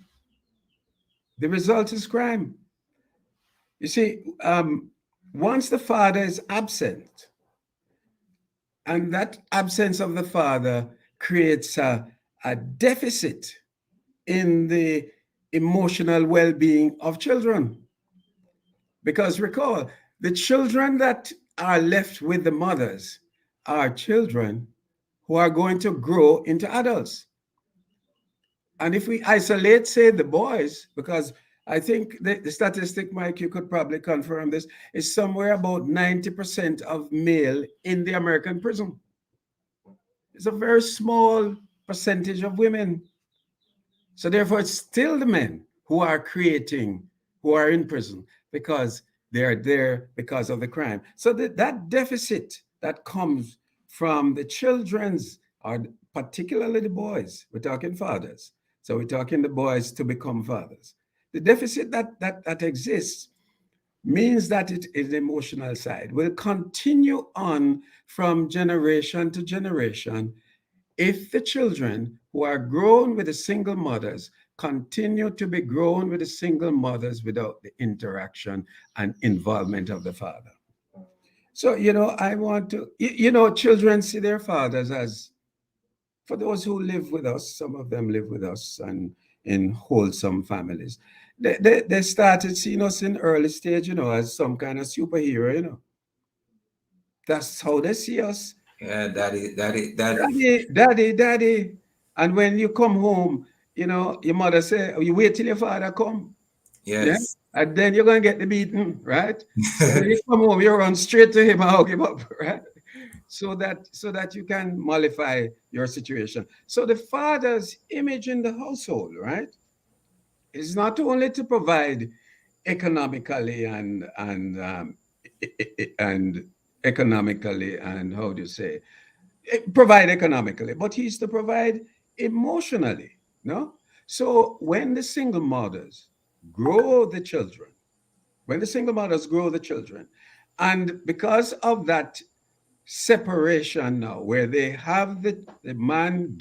S6: You see, once the father is absent, and that absence of the father creates a deficit in the emotional well-being of children. Because recall, the children that are left with the mothers are children who are going to grow into adults. And if we isolate, say, the boys, because I think the statistic, Mike, you could probably confirm this, is somewhere about 90% of male in the American prison. It's a very small percentage of women. So therefore, it's still the men who are in prison, because They're there because of the crime. So that deficit that comes from the children's, or particularly the boys, we're talking fathers. So we're talking the boys to become fathers. The deficit that exists means that it is the emotional side will continue on from generation to generation if the children who are grown with the single mothers continue to be grown with the single mothers without the interaction and involvement of the father. So, I want to, children see their fathers as, for those who live with us, some of them live with us and in wholesome families. They started seeing us in early stage, as some kind of superhero. That's how they see us.
S3: Yeah, daddy.
S6: Daddy. And when you come home, your mother say, you wait till your father come. Yeah.
S3: Yes.
S6: And then you're going to get the beating, right? So when you come home, you run straight to him and hug him up, right? So that you can mollify your situation. So the father's image in the household, right, is not only to provide economically and economically and how do you say, provide economically, but he's to provide emotionally, no? So when the single mothers grow the children, and because of that separation now, where they have the man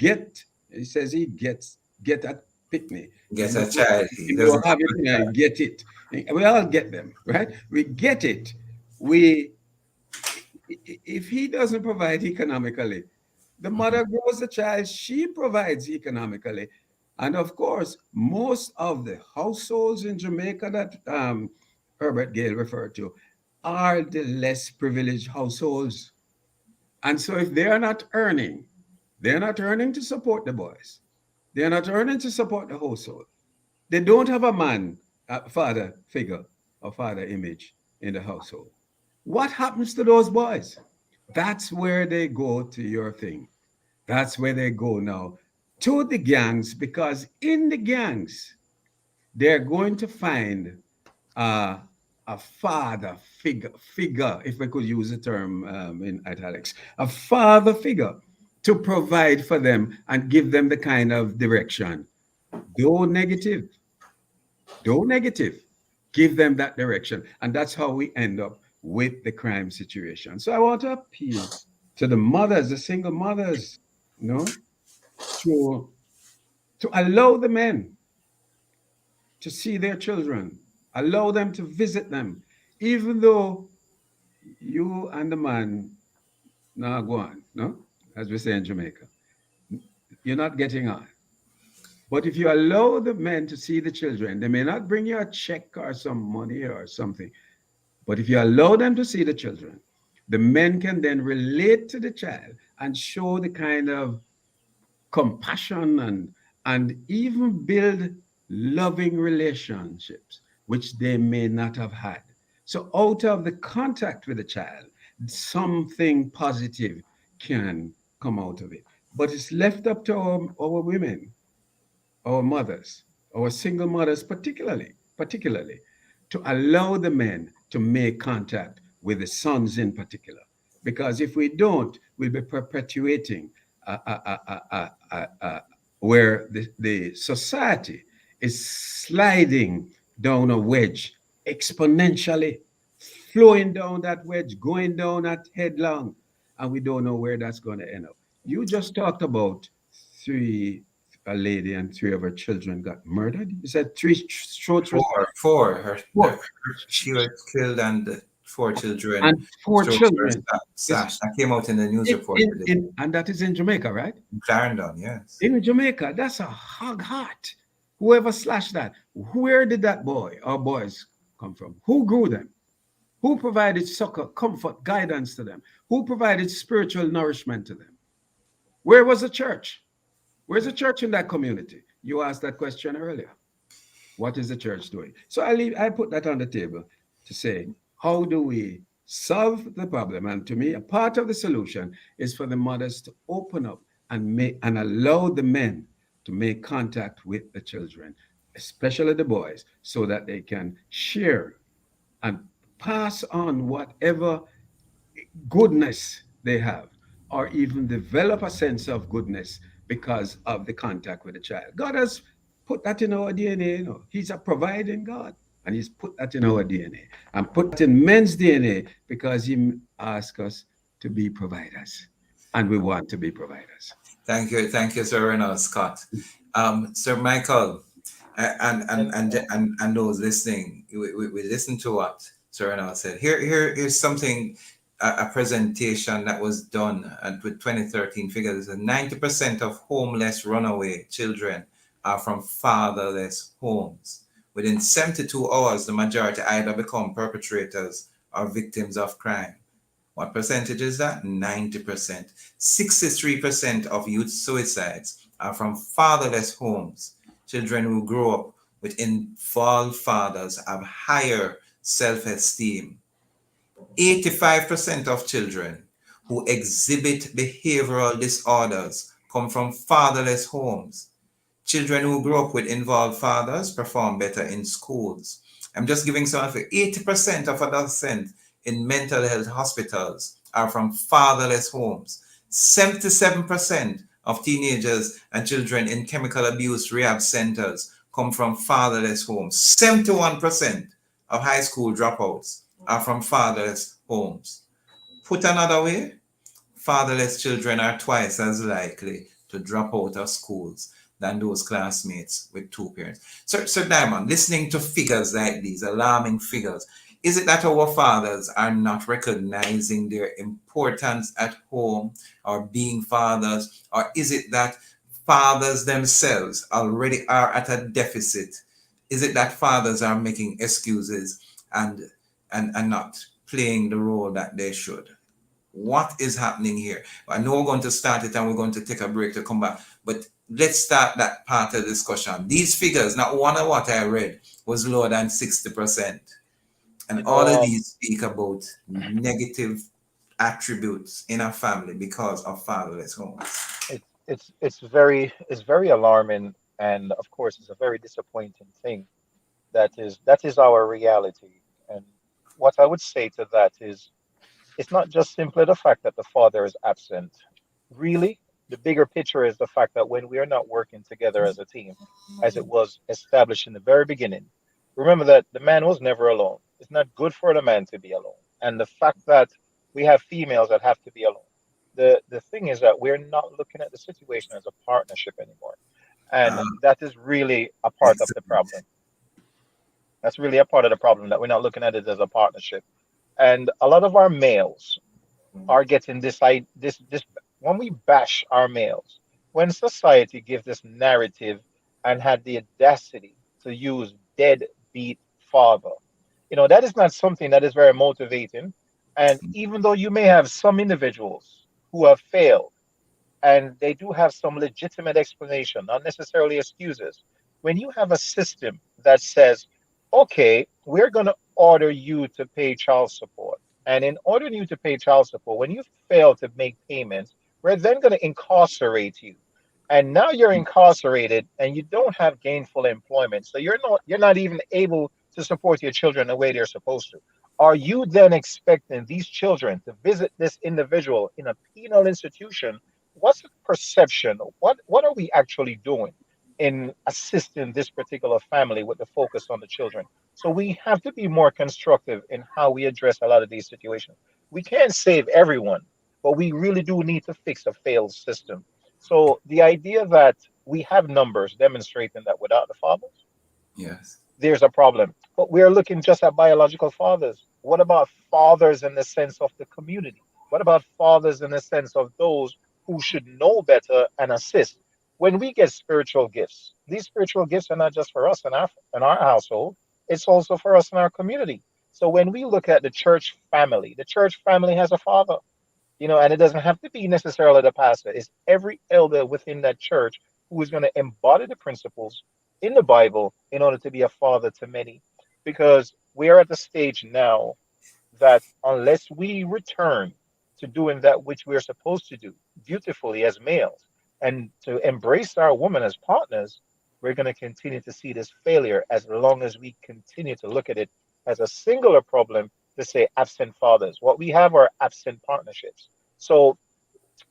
S6: he says he get that picnic.
S3: Gets a child.
S6: He doesn't have it and get it. We all get them, right? We get it. If he doesn't provide economically, the mother grows the child, she provides economically. And of course, most of the households in Jamaica that Herbert Gale referred to are the less privileged households. And so if they're not earning to support the boys. They're not earning to support the household. They don't have a father figure or father image in the household. What happens to those boys? That's where they go to your thing. That's where they go now to the gangs, because in the gangs, they're going to find a father figure, if I could use the term in italics, a father figure to provide for them and give them the kind of direction. Though negative, give them that direction. And that's how we end up with the crime situation. So I want to appeal to the mothers, the single mothers, to allow the men to see their children, allow them to visit them, even though you and the man now go on, no? As we say in Jamaica, you're not getting on. But if you allow the men to see the children, they may not bring you a check or some money or something, but if you allow them to see the children, the men can then relate to the child and show the kind of compassion and even build loving relationships, which they may not have had. So out of the contact with the child, something positive can come out of it. But it's left up to our women, our mothers, our single mothers particularly, to allow the men to make contact with the sons in particular. Because if we don't, we'll be perpetuating where the society is sliding down a wedge exponentially, flowing down that wedge, going down that headlong, and we don't know where that's going to end up. You just talked about a lady and 3 of her children got murdered. You said 3 strokes?
S3: Four. She was killed and 4 children.
S6: And 4 children.
S3: Slashed. That came out in the news report today.
S6: And that is in Jamaica, right?
S3: In Clarendon, yes.
S6: In Jamaica, that's a hog heart. Whoever slashed that, where did that boy or boys come from? Who grew them? Who provided succor, comfort, guidance to them? Who provided spiritual nourishment to them? Where was the church? Where's the church in that community? You asked that question earlier. What is the church doing? So I put that on the table to say, how do we solve the problem? And to me, a part of the solution is for the mothers to open up and allow the men to make contact with the children, especially the boys, so that they can share and pass on whatever goodness they have, or even develop a sense of goodness because of the contact with the child. God has put that in our DNA. He's a providing God, and He's put that in our DNA and put that in men's DNA because He asked us to be providers, and we want to be providers.
S3: Thank you, Sir Reynolds Scott. Sir Michael, and those listening, we listen to what Sir Reynolds said. Here's something, a presentation that was done with 2013 figures. 90% of homeless runaway children are from fatherless homes. Within 72 hours, the majority either become perpetrators or victims of crime. What percentage is that? 90%. 63% of youth suicides are from fatherless homes. Children who grow up with involved fathers have higher self-esteem. 85% of children who exhibit behavioral disorders come from fatherless homes. Children who grow up with involved fathers perform better in schools. I'm just giving some of it. 80% of adolescents in mental health hospitals are from fatherless homes. 77% of teenagers and children in chemical abuse rehab centers come from fatherless homes. 71% of high school dropouts are from fatherless homes. Put another way, fatherless children are twice as likely to drop out of schools than those classmates with two parents. Sir Diamond, listening to figures like these, alarming figures, is it that our fathers are not recognizing their importance at home or being fathers? Or is it that fathers themselves already are at a deficit? Is it that fathers are making excuses and not playing the role that they should? What is happening here? I know we're going to start it and we're going to take a break to come back, but let's start that part of the discussion. These figures, not one of what I read was lower than 60%. And all of these speak about negative attributes in a family because of fatherless homes.
S7: It's very alarming, and of course, it's a very disappointing thing. That is our reality. And what I would say to that is, it's not just simply the fact that the father is absent. Really, the bigger picture is the fact that when we are not working together as a team, as it was established in the very beginning, remember that the man was never alone. It's not good for the man to be alone. And the fact that we have females that have to be alone. The thing is that we're not looking at the situation as a partnership anymore. And that is really a part of the problem. That's really a part of the problem, that we're not looking at it as a partnership. And a lot of our males are getting this when we bash our males, when society gives this narrative and had the audacity to use deadbeat father, that is not something that is very motivating. And even though you may have some individuals who have failed and they do have some legitimate explanation, not necessarily excuses, when you have a system that says, okay, we're going to order you to pay child support. And in ordering you to pay child support, when you fail to make payments, we're then going to incarcerate you. And now you're incarcerated and you don't have gainful employment. So you're not even able to support your children the way they're supposed to. Are you then expecting these children to visit this individual in a penal institution? What's the perception? What are we actually doing in assisting this particular family with the focus on the children? So we have to be more constructive in how we address a lot of these situations. We can't save everyone, but we really do need to fix a failed system. So the idea that we have numbers demonstrating that without the fathers,
S3: Yes.
S7: there's a problem. But we're looking just at biological fathers. What about fathers in the sense of the community? What about fathers in the sense of those who should know better and assist? When we get spiritual gifts, these spiritual gifts are not just for us in our household, it's also for us in our community. So when we look at the church family has a father, and it doesn't have to be necessarily the pastor. It's every elder within that church who is going to embody the principles in the Bible in order to be a father to many. Because we are at the stage now that unless we return to doing that which we're supposed to do dutifully as males and to embrace our women as partners, we're going to continue to see this failure as long as we continue to look at it as a singular problem to say absent fathers. What we have are absent partnerships. So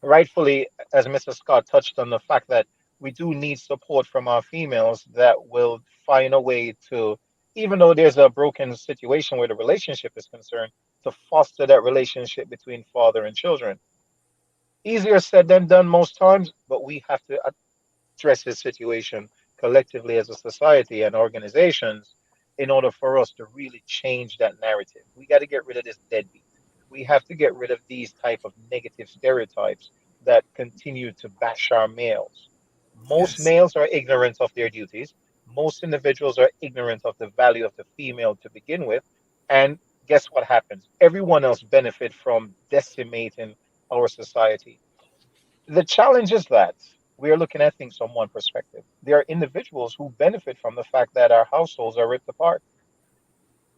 S7: rightfully, as Mr. Scott touched on the fact that we do need support from our females that will find a way to, even though there's a broken situation where the relationship is concerned, to foster that relationship between father and children. Easier said than done most times, but we have to address this situation collectively as a society and organizations in order for us to really change that narrative. We got to get rid of this deadbeat. We have to get rid of these type of negative stereotypes that continue to bash our males. Most
S3: Yes.
S7: males are ignorant of their duties. Most individuals are ignorant of the value of the female to begin with. And guess what happens? Everyone else benefit from decimating our society. The challenge is that we are looking at things from one perspective. There are individuals who benefit from the fact that our households are ripped apart.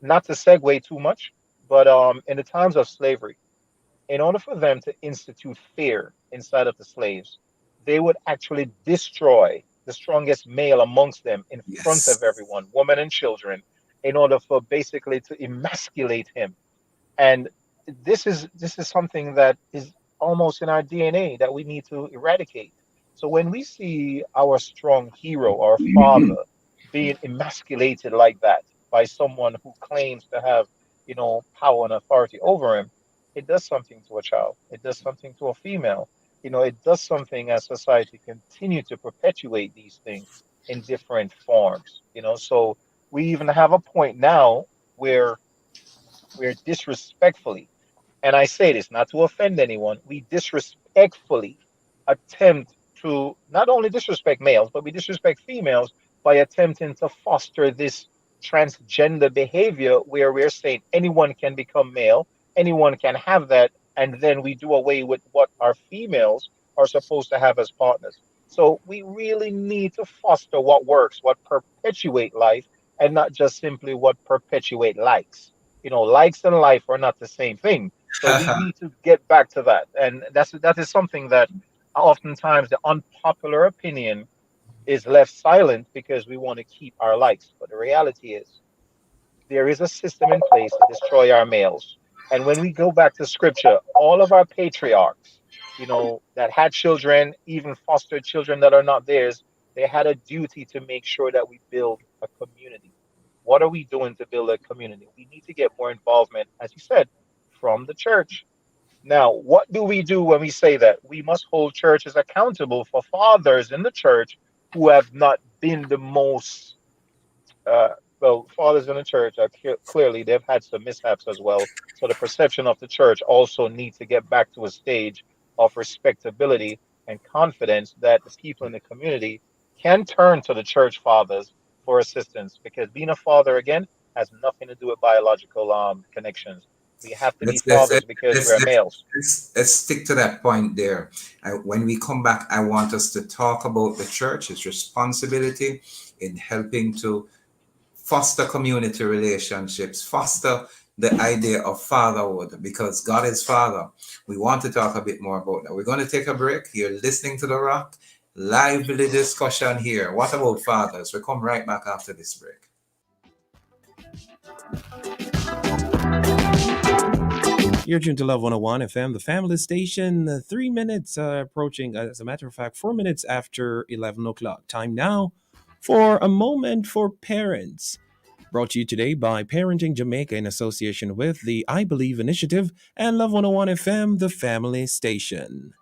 S7: Not to segue too much, but in the times of slavery, in order for them to institute fear inside of the slaves, they would actually destroy the strongest male amongst them in front of
S3: Yes.
S7: everyone, women and children, in order for basically to emasculate him. And this is something that is almost in our DNA that we need to eradicate. So when we see our strong hero, our father, being emasculated like that by someone who claims to have, power and authority over him, it does something to a child. It does something to a female. It does something as society continue to perpetuate these things in different forms. So we even have a point now where we're disrespectfully, and I say this not to offend anyone, we disrespectfully attempt to not only disrespect males, but we disrespect females by attempting to foster this transgender behavior where we're saying anyone can become male, anyone can have that, and then we do away with what our females are supposed to have as partners. So we really need to foster what works, what perpetuate life, and not just simply what perpetuate likes. Likes and life are not the same thing. So we need to get back to that. And that is something that oftentimes the unpopular opinion is left silent because we want to keep our likes. But the reality is there is a system in place to destroy our males. And when we go back to scripture, all of our patriarchs, that had children, even fostered children that are not theirs, they had a duty to make sure that we build a community. What are we doing to build a community? We need to get more involvement, as you said, from the church. Now, what do we do when we say that? We must hold churches accountable for fathers in the church who have not been the most uh, well, fathers in the church are clearly they've had some mishaps as well. So the perception of the church also needs to get back to a stage of respectability and confidence that the people in the community can turn to the church fathers for assistance, because being a father again has nothing to do with biological connections. We have to be
S3: Let's let's
S7: fathers
S3: let's
S7: because
S3: let's,
S7: we're
S3: let's,
S7: males.
S3: let's stick to that point there. When we come back, I want us to talk about the church's responsibility in helping to foster community relationships, foster the idea of fatherhood, because God is Father. We want to talk a bit more about that. We're going to take a break. You're listening to The Rock. Lively discussion here. What about fathers? We'll come right back after this break.
S2: You're tuned to Love 101 FM, the family station. 3 minutes approaching, as a matter of fact, 4 minutes after 11 o'clock. Time now for a moment for parents. Brought to you today by Parenting Jamaica in association with the I Believe Initiative and Love 101 FM, the family station.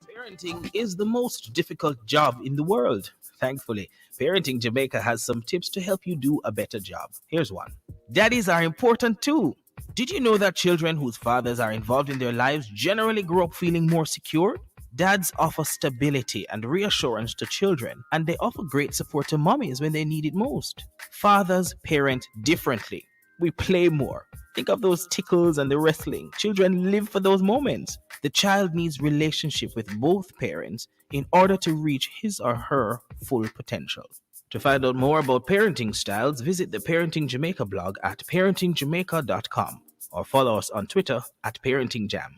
S11: Parenting is the most difficult job in the world. Thankfully, Parenting Jamaica has some tips to help you do a better job. Here's one. Daddies are important too. Did you know that children whose fathers are involved in their lives generally grow up feeling more secure? Dads offer stability and reassurance to children, and they offer great support to mommies when they need it most. Fathers parent differently. We play more. Think of those tickles and the wrestling. Children live for those moments. The child needs relationship with both parents in order to reach his or her full potential. To find out more about parenting styles, visit the Parenting Jamaica blog at parentingjamaica.com or follow us on Twitter at parentingjam.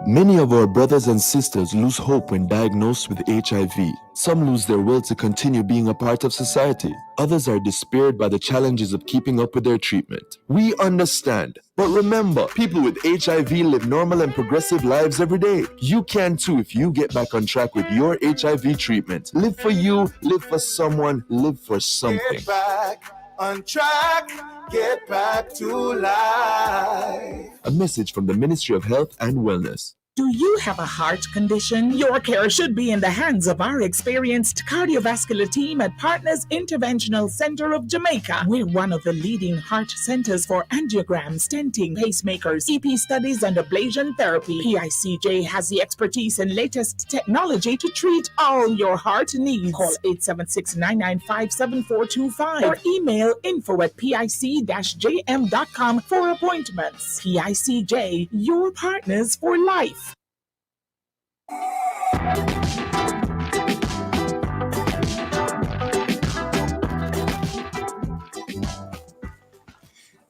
S12: Many of our brothers and sisters lose hope when diagnosed with HIV. Some lose their will to continue being a part of society. Others are despaired by the challenges of keeping up with their treatment. We understand. But remember, people with HIV live normal and progressive lives every day. You can too if you get back on track with your HIV treatment. Live for you, live for someone, live for something.
S10: Get back on track. Get back to life.
S12: A message from the Ministry of Health and Wellness.
S13: Do you have a heart condition? Your care should be in the hands of our experienced cardiovascular team at Partners Interventional Center of Jamaica. We're one of the leading heart centers for angiogram, stenting, pacemakers, EP studies, and ablation therapy. PICJ has the expertise and latest technology to treat all your heart needs. Call 876-995-7425 or email info@pic-jm.com for appointments. PICJ, your partners for life.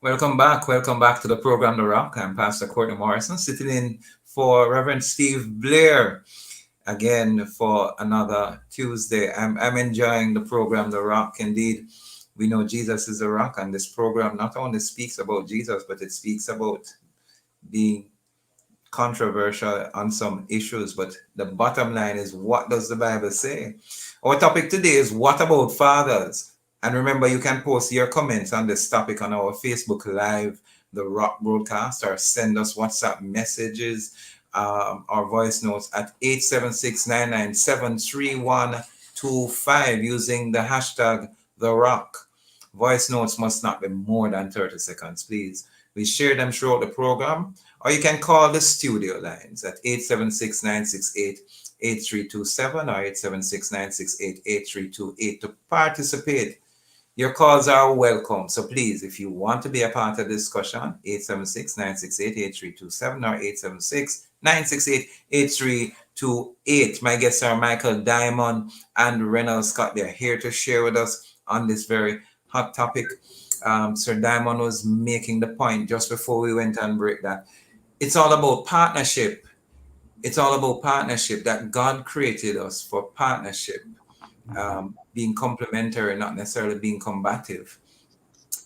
S3: Welcome back to the program The Rock. I'm Pastor Courtney Morrison, sitting in for Reverend Steve Blair again for another Tuesday. I'm enjoying the program The Rock. Indeed, we know Jesus is the rock, and this program not only speaks about Jesus, but it speaks about being controversial on some issues. But the bottom line is, what does the Bible say? Our topic today is, what about fathers? And remember, you can post your comments on this topic on our Facebook Live, The Rock broadcast, or send us WhatsApp messages or voice notes at 876-997-3125 using the hashtag The Rock. Voice notes must not be more than 30 seconds, please. We share them throughout the program, or you can call the studio lines at 876-968-8327 or 876-968-8328 to participate. Your calls are welcome. So please, if you want to be a part of the discussion, 876-968-8327 or 876-968-8328. My guests are Michael Diamond and Reynolds Scott. They're here to share with us on this very hot topic. Sir Diamond was making the point just before we went on break that it's all about partnership. It's all about partnership, that God created us for partnership, being complementary, not necessarily being combative.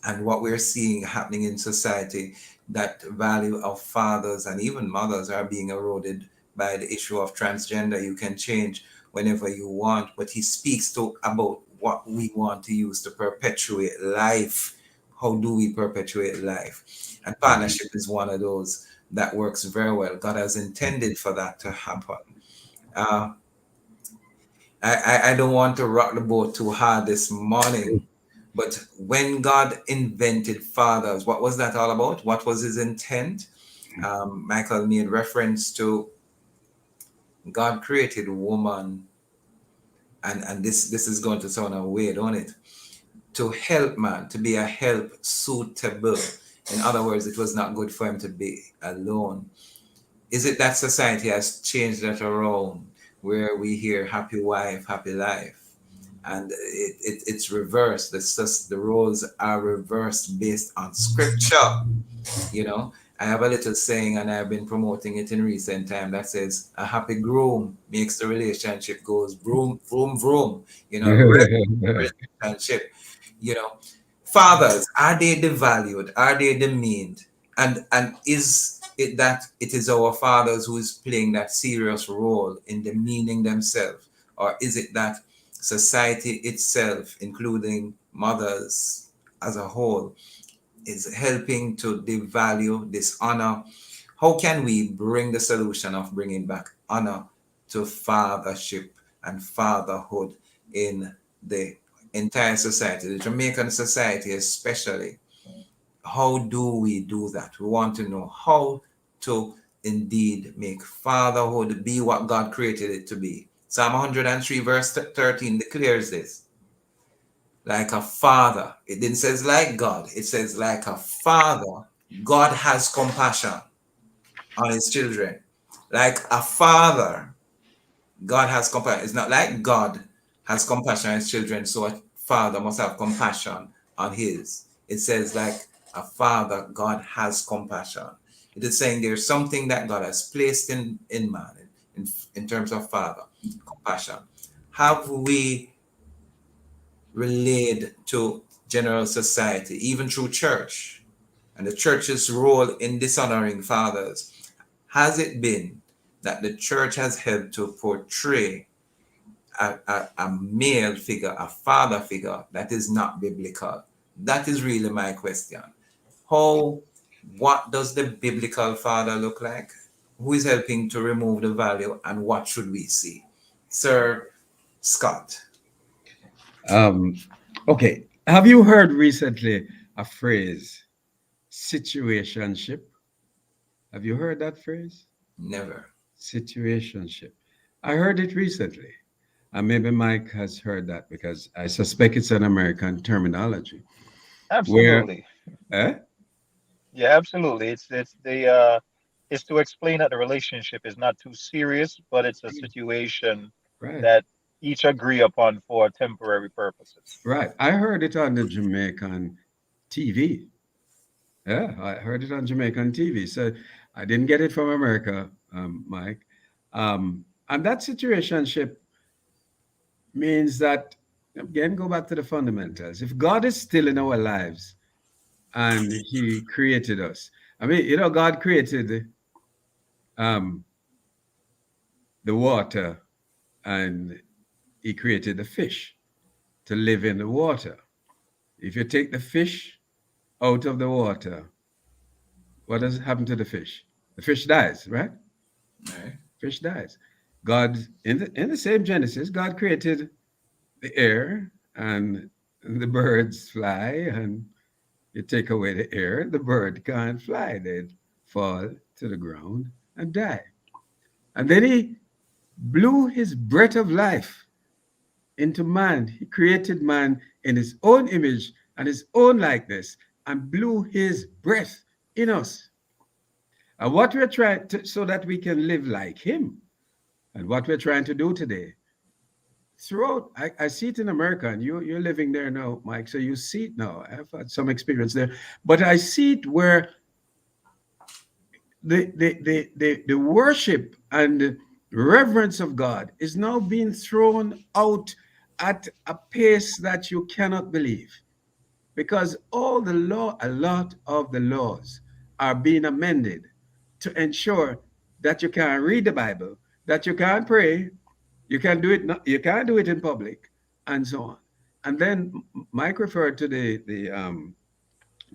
S3: And what we're seeing happening in society, that value of fathers and even mothers are being eroded by the issue of transgender. You can change whenever you want, but he speaks about what we want to use to perpetuate life. How do we perpetuate life? And partnership is one of those that works very well. God has intended for that to happen. I don't want to rock the boat too hard this morning, but when God invented fathers, what was that all about? What was his intent? Michael made reference to God created woman, and this is going to sound weird, don't it? To help man, to be a help suitable. In other words, it was not good for him to be alone. Is it that society has changed that around, where we hear happy wife, happy life? And it's reversed. The roles are reversed based on scripture. You know, I have a little saying, and I've been promoting it in recent time, that says, a happy groom makes the relationship goes vroom, vroom, vroom. You know, relationship. You know, fathers, are they devalued? Are they demeaned? And is it that it is our fathers who is playing that serious role in demeaning themselves? Or is it that society itself, including mothers as a whole, is helping to devalue, dishonor? How can we bring the solution of bringing back honor to fathership and fatherhood in the entire society, the Jamaican society especially? How do we do that? We want to know how to indeed make fatherhood be what God created it to be. Psalm 103 verse 13 declares this. Like a father. It didn't say like God. It says like a father, God has compassion on his children. Like a father, God has compassion. It's not like God has compassion on his children, so a father must have compassion on his. It says like a father, God has compassion. It is saying there's something that God has placed in man in terms of father, compassion. Have we relayed to general society, even through church, and the church's role in dishonoring fathers? Has it been that the church has helped to portray a male figure, a father figure that is not biblical? That is really my question. What does the biblical father look like? Who is helping to remove the value, and what should we see? Sir Scott.
S6: Okay. Have you heard recently a phrase, situationship? Have you heard that phrase?
S3: Never.
S6: Situationship. I heard it recently. And maybe Mike has heard that because I suspect it's an American terminology. Where,
S7: Absolutely.
S6: eh?
S7: Yeah, absolutely. It's to explain that the relationship is not too serious, but it's a situation
S6: Right.
S7: that each agree upon for temporary purposes.
S6: Right. I heard it on the Jamaican TV. Yeah, I heard it on Jamaican TV. So I didn't get it from America, Mike. And that situationship means that, again, go back to the fundamentals. If God is still in our lives and He created us, I mean, God created um, the water and He created the fish to live in the water. If you take the fish out of the water, what does happen to the fish? The fish dies, right?
S3: Right.
S6: Fish dies. God, in the same Genesis, God created the air and the birds fly, and you take away the air, the bird can't fly. They'd fall to the ground and die. And then He blew His breath of life into man. He created man in His own image and His own likeness and blew His breath in us. And what we're trying to, so that we can live like Him, and what we're trying to do today, throughout, I see it in America, and you're living there now, Mike, so you see it now. I've had some experience there, but I see it where the worship and reverence of God is now being thrown out at a pace that you cannot believe, because a lot of the laws are being amended to ensure that you can't read the Bible, that you can't pray, you can't do it. You can't do it in public, and so on. And then Mike referred to the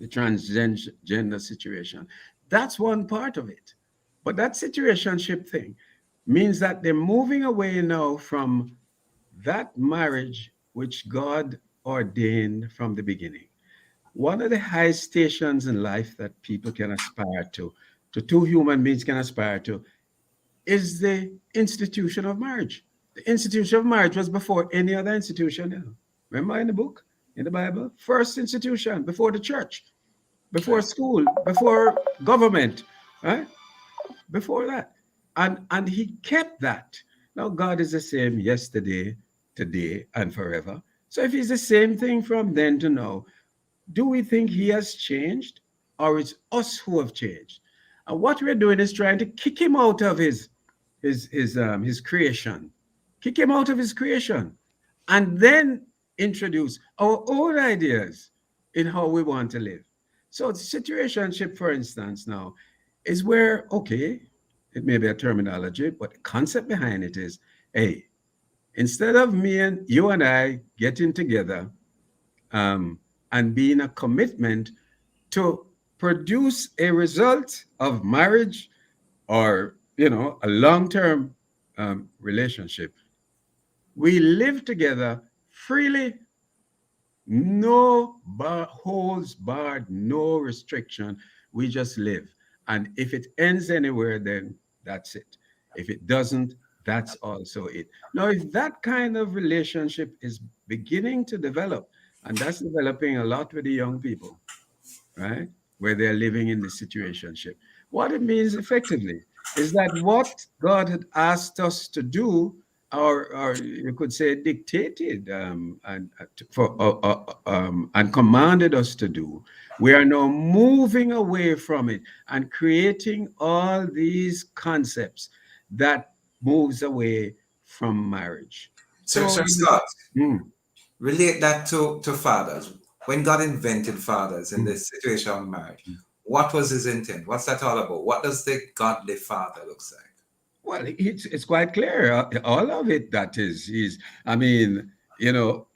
S6: transgender situation. That's one part of it, but that situationship thing means that they're moving away now from that marriage which God ordained from the beginning. One of the high stations in life that people can aspire to two human beings can aspire to, is the institution of marriage. The institution of marriage was before any other institution. Remember in the book, in the Bible, first institution before the church, before school, before government, right? Before that. And He kept that. Now God is the same yesterday, today, and forever. So if He's the same thing from then to now, do we think He has changed, or it's us who have changed? And what we're doing is trying to kick Him out of his creation, kick Him out of His creation, and then introduce our own ideas in how we want to live. So the situationship, for instance, now is where, okay, it may be a terminology, but the concept behind it is, hey, instead of me and you and I getting together and being a commitment to produce a result of marriage or a long-term relationship, we live together freely, no holds barred, no restriction. We just live, and if it ends anywhere, then that's it. If it doesn't, that's also it. Now, if that kind of relationship is beginning to develop, and that's developing a lot with the young people, right, where they're living in the situationship, what it means effectively is that what God had asked us to do or you could say dictated and commanded us to do. We are now moving away from it and creating all these concepts that moves away from marriage. So,
S3: Sir Scott,
S6: mm,
S3: relate that to fathers. When God invented fathers in
S6: mm.
S3: this situation of marriage, what was his intent? What's that all about? What does the godly father looks like?
S6: Well, it's quite clear. All of it that is. I mean, you know,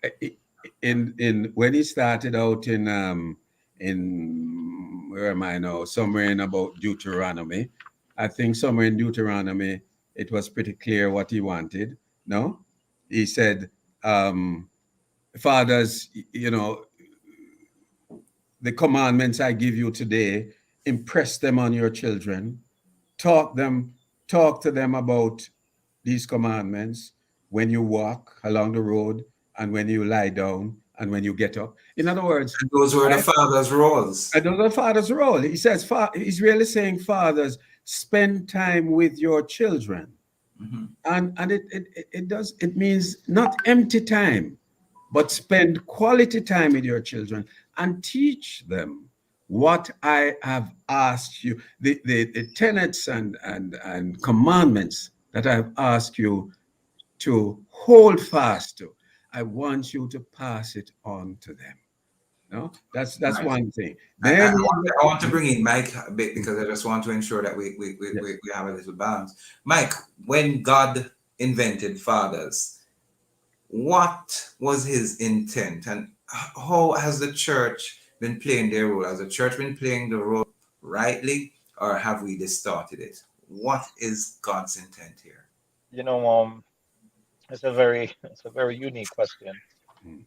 S6: in when he started out in where am I now? Somewhere in about Deuteronomy. I think somewhere in Deuteronomy, it was pretty clear what he wanted. No, he said, fathers, you know, the commandments I give you today, impress them on your children, talk them, talk to them about these commandments when you walk along the road and when you lie down and when you get up. In other words,
S3: And those were the father's roles.
S6: I don't know father's role. He says, he's really saying, fathers, spend time with your children.
S3: Mhm.
S6: And it means not empty time, but spend quality time with your children and teach them what I have asked you, the tenets and commandments that I've asked you to hold fast to. I want you to pass it on to them. No, that's
S3: Right.
S6: one thing.
S3: I,
S6: Then
S3: I want to bring in Mike a bit because I just want to ensure that we have a little balance. Mike, when God invented fathers, what was his intent and how has the church been playing their role? Has the church been playing the role rightly or have we distorted it? What is God's intent here?
S7: You know, it's a very unique question.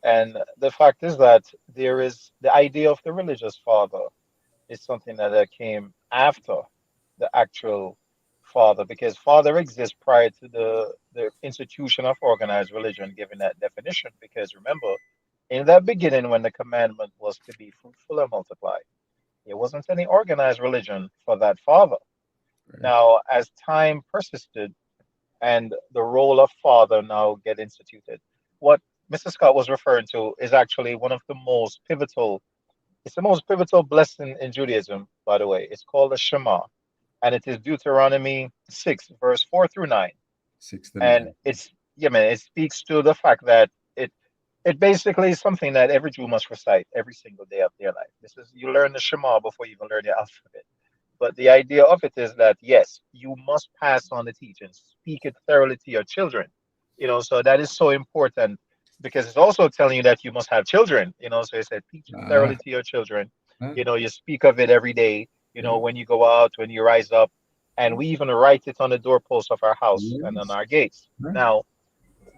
S7: And the fact is that there is the idea of the religious father is something that came after the actual father, because father exists prior to the institution of organized religion, given that definition. Because remember, in that beginning, when the commandment was to be fruitful and multiply, there wasn't any organized religion for that father. Now, as time persisted and the role of father now get instituted, what Mr. Scott was referring to is actually one of the most pivotal. It's the most pivotal blessing in Judaism, by the way. It's called the Shema, and it is Deuteronomy 6, verse 4 through 9.
S6: 6 to 9.
S7: And it's, yeah, man, it speaks to the fact that it basically is something that every Jew must recite every single day of their life. This is, you learn the Shema before you even learn the alphabet. But the idea of it is that yes, you must pass on the teachings, speak it thoroughly to your children. So that is so important because it's also telling you that you must have children. So it said, teach it thoroughly to your children. You speak of it every day. When you go out, when you rise up, and we even write it on the doorposts of our house and on our gates. Now,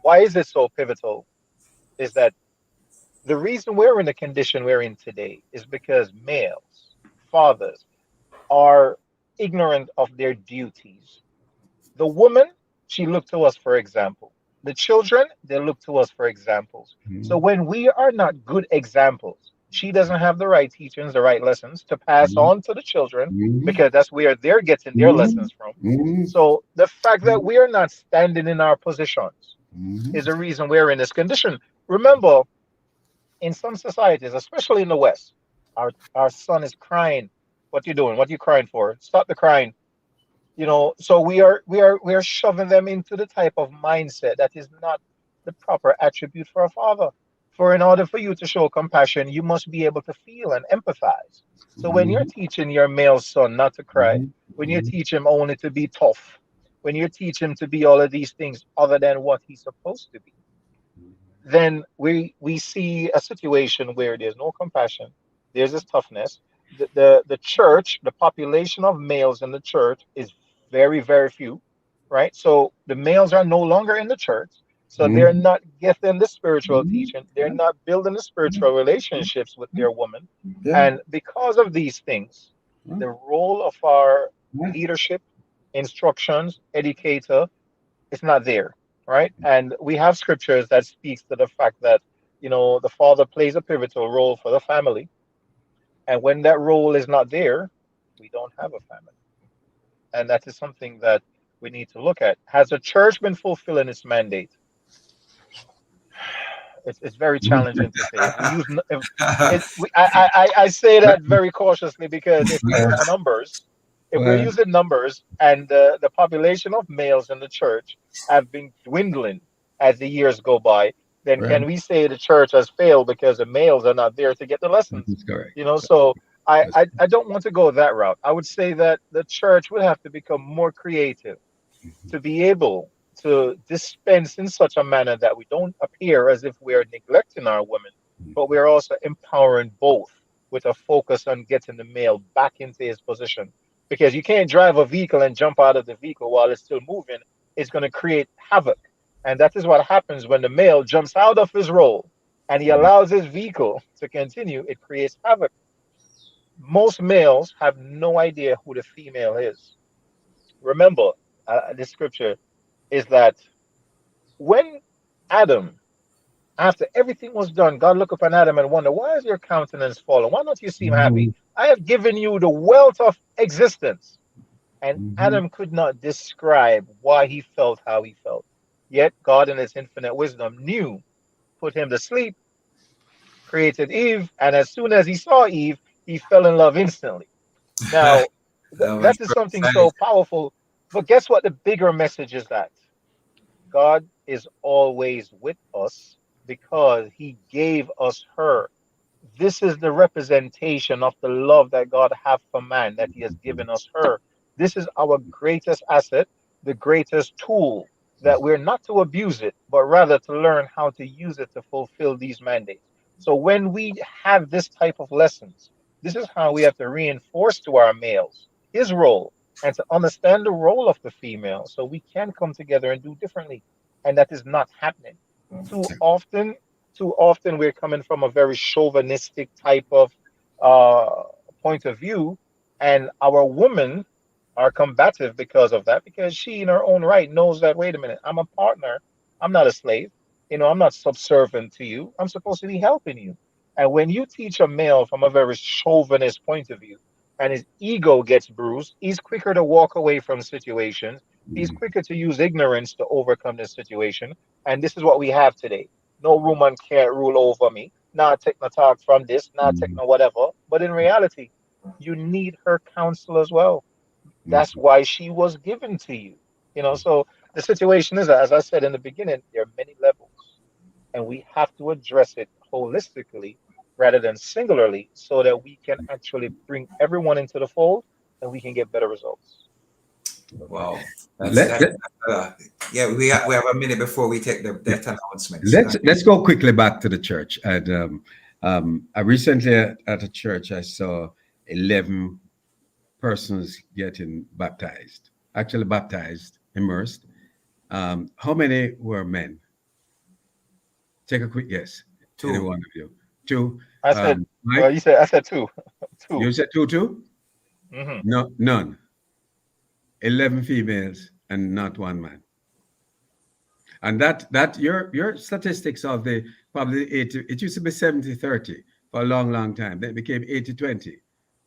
S7: why is it so pivotal? Is that the reason we're in the condition we're in today is because males, fathers, are ignorant of their duties. The woman, she looked to us for example. The children, they look to us for examples. So when we are not good examples, she doesn't have the right teachings, the right lessons to pass on to the children because that's where they're getting their lessons from. So the fact that we are not standing in our positions is the reason we're in this condition. Remember, in some societies, especially in the West, our son is crying. What you doing? What you crying for? Stop the crying. So we are shoving them into the type of mindset that is not the proper attribute for a father. For in order for you to show compassion, you must be able to feel and empathize. So when you're teaching your male son not to cry, when you teach him only to be tough, when you teach him to be all of these things other than what he's supposed to be, then we see a situation where there's no compassion, there's this toughness. The church, the population of males in the church is very, very few, right? So the males are no longer in the church. So they're not getting the spiritual teaching. They're not building the spiritual relationships with their woman. And because of these things, the role of our leadership, instructions, educator is not there, right? And we have scriptures that speaks to the fact that the father plays a pivotal role for the family, and when that role is not there, we don't have a family. And that is something that we need to look at. Has the church been fulfilling its mandate? It's very challenging to say. If we use if it, we, I say that very cautiously because if we use
S6: Well,
S7: numbers, if we're
S6: well,
S7: using numbers and the population of males in the church have been dwindling as the years go by, then
S6: well,
S7: can we say the church has failed because the males are not there to get the
S6: that
S7: lessons?
S6: is correct.
S7: You know, so
S6: That's
S7: I don't want to go that route. I would say that the church would have to become more creative to be able to dispense in such a manner that we don't appear as if we are neglecting our women, but we are also empowering both with a focus on getting the male back into his position. Because you can't drive a vehicle and jump out of the vehicle while it's still moving. It's going to create havoc. And that is what happens when the male jumps out of his role and he allows his vehicle to continue. It creates havoc. Most males have no idea who the female is. Remember, the scripture is that when Adam, after everything was done, God looked upon Adam and wondered, why is your countenance fallen? Why don't you seem happy?
S6: Mhm,
S7: I have given you the wealth of existence. And
S6: mhm,
S7: Adam could not describe why he felt how he felt. Yet God, in his infinite wisdom, knew, put him to sleep, created Eve, and as soon as he saw Eve, he fell in love instantly. Now,
S3: That was
S7: that is something
S3: precise.
S7: so powerful. But guess what? The bigger message is that God is always with us because he gave us her. This is the representation of the love that God have for man, that he has given us her. This is our greatest asset, the greatest tool, that we're not to abuse it, but rather to learn how to use it to fulfill these mandates. So when we have this type of lessons, this is how we have to reinforce to our males his role and to understand the role of the female so we can come together and do differently. And that is not happening. Too often, too often we're coming from a very chauvinistic type of uh, point of view, and our women are combative because of that, because she in her own right knows that, wait a minute, I'm a partner, I'm not a slave, I'm not subservient to you, I'm supposed to be helping you. And when you teach a male from a very chauvinist point of view and his ego gets bruised, he's quicker to walk away from situations, he's quicker to use ignorance to overcome this situation. And this is what we have today. No woman can't rule over me. Nah, take no talk from this, nah, take
S6: mhm,
S7: no whatever. But in reality, you need her counsel as well.
S6: mhm.
S7: That's why she was given to you. So the situation is, as I said in the beginning, there are many levels, and we have to address it holistically rather than singularly so that we can actually bring everyone into the fold and we can get better results.
S3: Wow. That's
S6: Let,
S3: that.
S6: let,
S3: Yeah, we have a minute before we take the
S6: yeah.
S3: death announcements.
S6: Let's go quickly back to the church. And I recently at a church I saw 11 persons getting baptized, actually baptized, immersed. How many were men? Take a quick guess. Any
S3: Two.
S6: one of you? Two.
S7: I said,
S6: Mike,
S7: I said two. Two.
S6: you said two, two?
S7: Hmm.
S6: No, none. 11 females and not one man. And that your statistics of the probably 80, it used to be 70-30 for a long, long time. Then it became 80-20.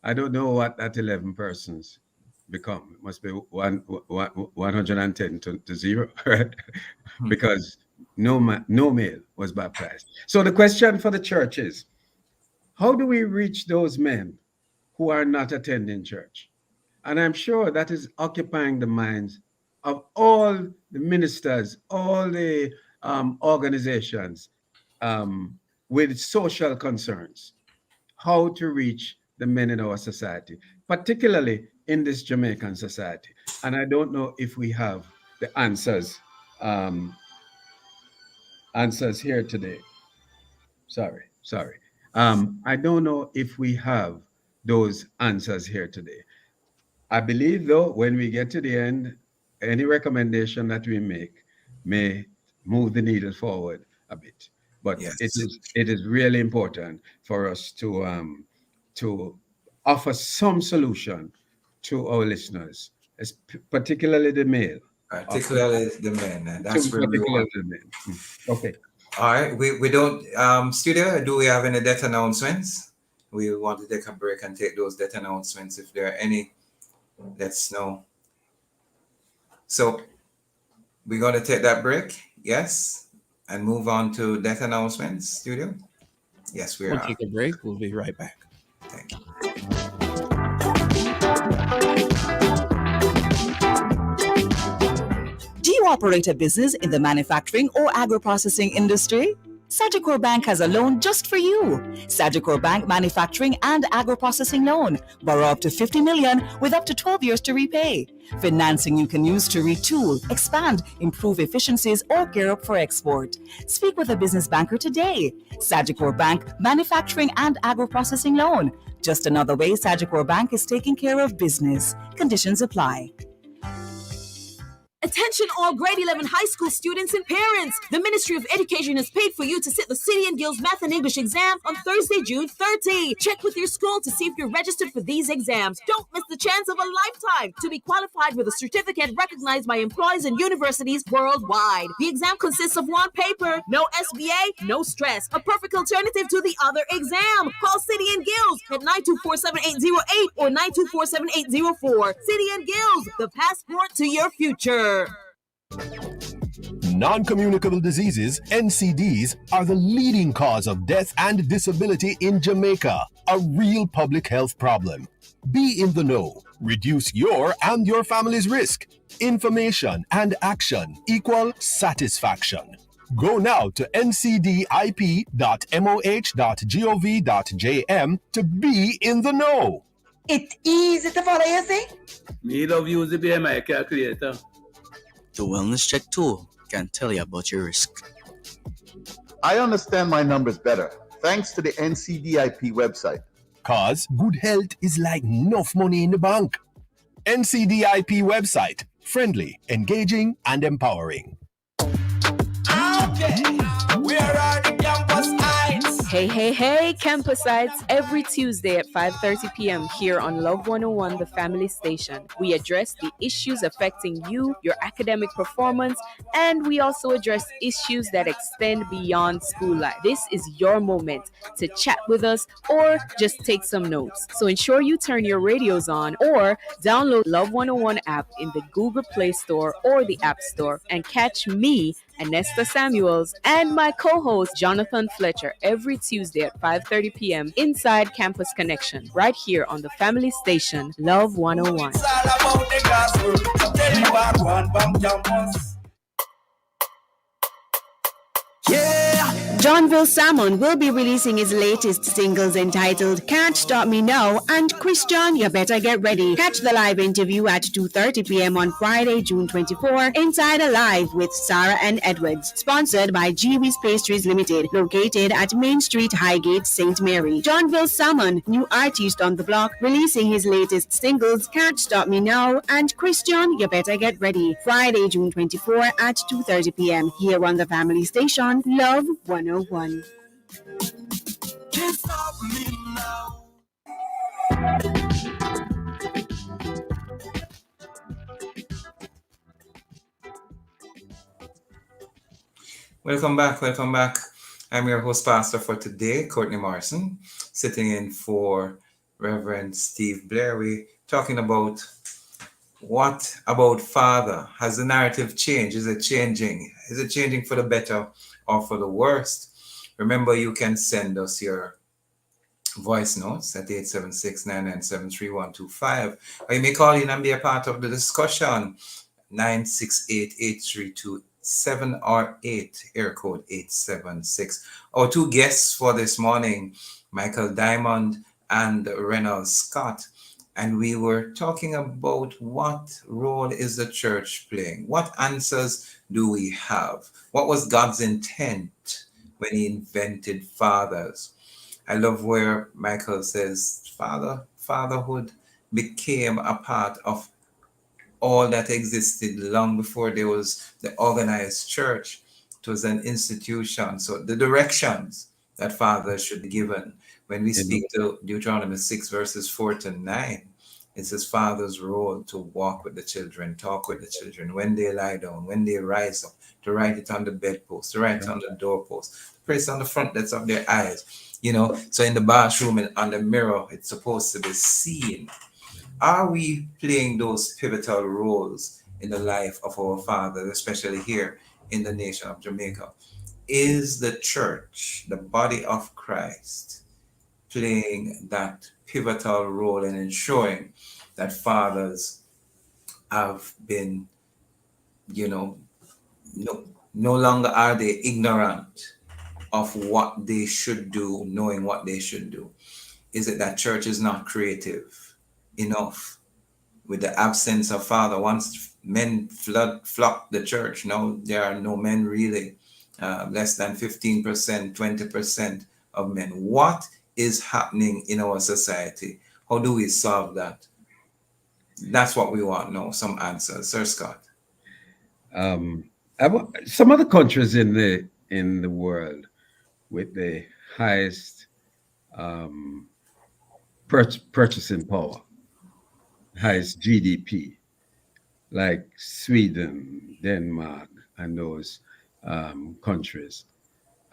S6: I don't know what that 11 persons become. It must be 110 to 0, right? Because no male was baptized. So the question for the church is, how do we reach those men who are not attending church? And I'm sure that is occupying the minds of all the ministers, all the organizations with social concerns, how to reach the men in our society, particularly in this Jamaican society. And I don't know if we have the um, answers here today. Sorry. I don't know if we have those answers here today. I believe, though, when we get to the end, any recommendation that we make may move the needle forward a bit. But
S3: Yes.
S6: it is really important for us to offer some solution to our listeners, particularly the male,
S3: Particularly the men.
S6: to
S3: That's where we
S6: particularly
S3: want.
S6: the men. Okay.
S3: All right. We don't studio, do we have any death announcements? We want to take a break and take those death announcements if there are any. Let's know. So we're going to take that break, yes, and move on to death announcements, studio. Yes, we
S2: We'll
S3: are.
S2: take a break. We'll be right back.
S3: Thank you.
S14: Do you operate a business in the manufacturing or agro-processing industry? Sagicor Bank has a loan just for you. Sagicor Bank Manufacturing and Agro-Processing Loan. Borrow up to $50 million with up to 12 years to repay. Financing you can use to retool, expand, improve efficiencies, or gear up for export. Speak with a business banker today. Sagicor Bank Manufacturing and Agro-Processing Loan. Just another way Sagicor Bank is taking care of business. Conditions apply.
S15: Attention all grade 11 high school students and parents. The Ministry of Education has paid for you to sit the City and Guilds Math and English exam on Thursday, June 30. Check with your school to see if you're registered for these exams. Don't miss the chance of a lifetime to be qualified with a certificate recognized by employers and universities worldwide. The exam consists of one paper, no SBA, no stress. A perfect alternative to the other exam. Call City and Guilds at 924-7808 or 924-7804. City and Guilds, the passport to your future.
S16: Non-communicable diseases, NCDs, are the leading cause of death and disability in Jamaica, a real public health problem. Be in the know. Reduce your and your family's risk. Information and action equal satisfaction. Go now to ncdip.moh.gov.jm to be in the know.
S17: It's easy to follow, you see?
S18: Me love use the BMI calculator.
S19: The wellness check tool can tell you about your risk.
S20: I understand my numbers better thanks to the NCDIP website.
S16: Cause good health is like enough money in the bank. NCDIP website, friendly, engaging, and empowering.
S8: Okay, where are the campus heights?
S21: Hey, Campusites, every Tuesday at 5:30 p.m. here on Love 101, the family station. We address the issues affecting you, your academic performance, and we also address issues that extend beyond school life. This is your moment to chat with us or just take some notes. So ensure you turn your radios on or download Love 101 app in the Google Play Store or the App Store and catch me, Anesta Samuels, and my co-host Jonathan Fletcher every Tuesday at 5:30 p.m. inside Campus Connection, right here on the family station, Love 101.
S8: It's all about the gospel. So tell me what one from campus.
S5: Johnville Salmon will be releasing his latest singles entitled Can't Stop Me Now and Christian, You Better Get Ready. Catch the live interview at 2:30 p.m. on Friday, June 24, inside Alive with Sarah and Edwards, sponsored by Jiwi's Pastries Limited, located at Main Street, Highgate, St. Mary. Johnville Salmon, new artist on the block, releasing his latest singles Can't Stop Me Now and Christian, You Better Get Ready. Friday, June 24 at 2:30 p.m. here on the family station, Love 101.
S8: Can't stop me now.
S3: Welcome back. I'm your host pastor for today, Courtney Morrison, sitting in for Reverend Steve Blair. We're talking about what about Father? Has the narrative changed? Is it changing? Is it changing for the better or for the worst? Remember, you can send us your voice notes at 876-997-3125, or you may call in and be a part of the discussion, 968-832-7 or 8, air code 876. Our two guests for this morning, Michael Diamond and Reynolds Scott, and we were talking about what role is the church playing? What answers do we have? What was God's intent when he invented fathers? I love where Michael says fatherhood became a part of all that existed long before there was the organized church. It was an institution. So the directions that fathers should be given. When we speak to Deuteronomy 6 verses 4 to 9, it says father's role to walk with the children, talk with the children, when they lie down, when they rise up, to write it on the bedpost, to write it on the doorpost, to place on the frontlets of their eyes. So in the bathroom and on the mirror, it's supposed to be seen. Are we playing those pivotal roles in the life of our fathers, especially here in the nation of Jamaica. Is the church, the body of Christ, playing that pivotal role in ensuring that fathers have been, you know, no longer are they ignorant of what they should do, knowing what they should do? Is it that church is not creative enough with the absence of father? Once men flock the church, now there are no men really, less than 15%, 20% of men. What is happening in our society? How do we solve that? That's what we want now, some answers. Sir Scott.
S6: Some of the countries in the world with the highest purchasing power, highest GDP, like Sweden, Denmark, and those countries,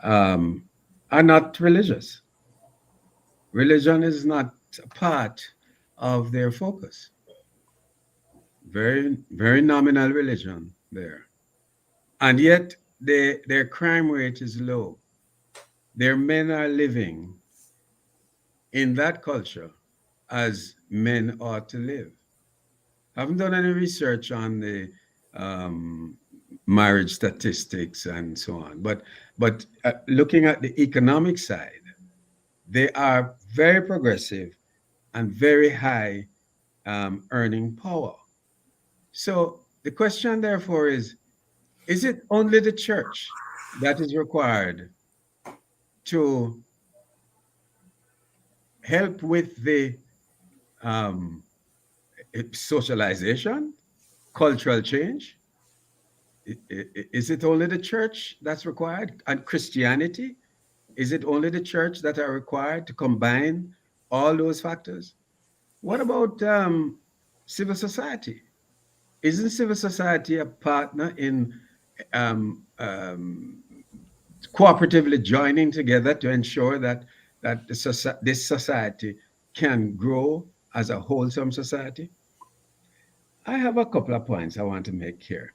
S6: are not religious. Religion is not a part of their focus. Very, very nominal religion there. And yet their crime rate is low. Their men are living in that culture as men ought to live. I haven't done any research on the marriage statistics and so on, but looking at the economic side, they are very progressive and very high earning power. So the question, therefore, is it only the church that is required to help with the socialization, cultural change? Is it only the church that's required? And Christianity? Is it only the church that are required to combine all those factors? What about civil society? Isn't civil society a partner in cooperatively joining together to ensure that this society can grow as a wholesome society? I have a couple of points I want to make here.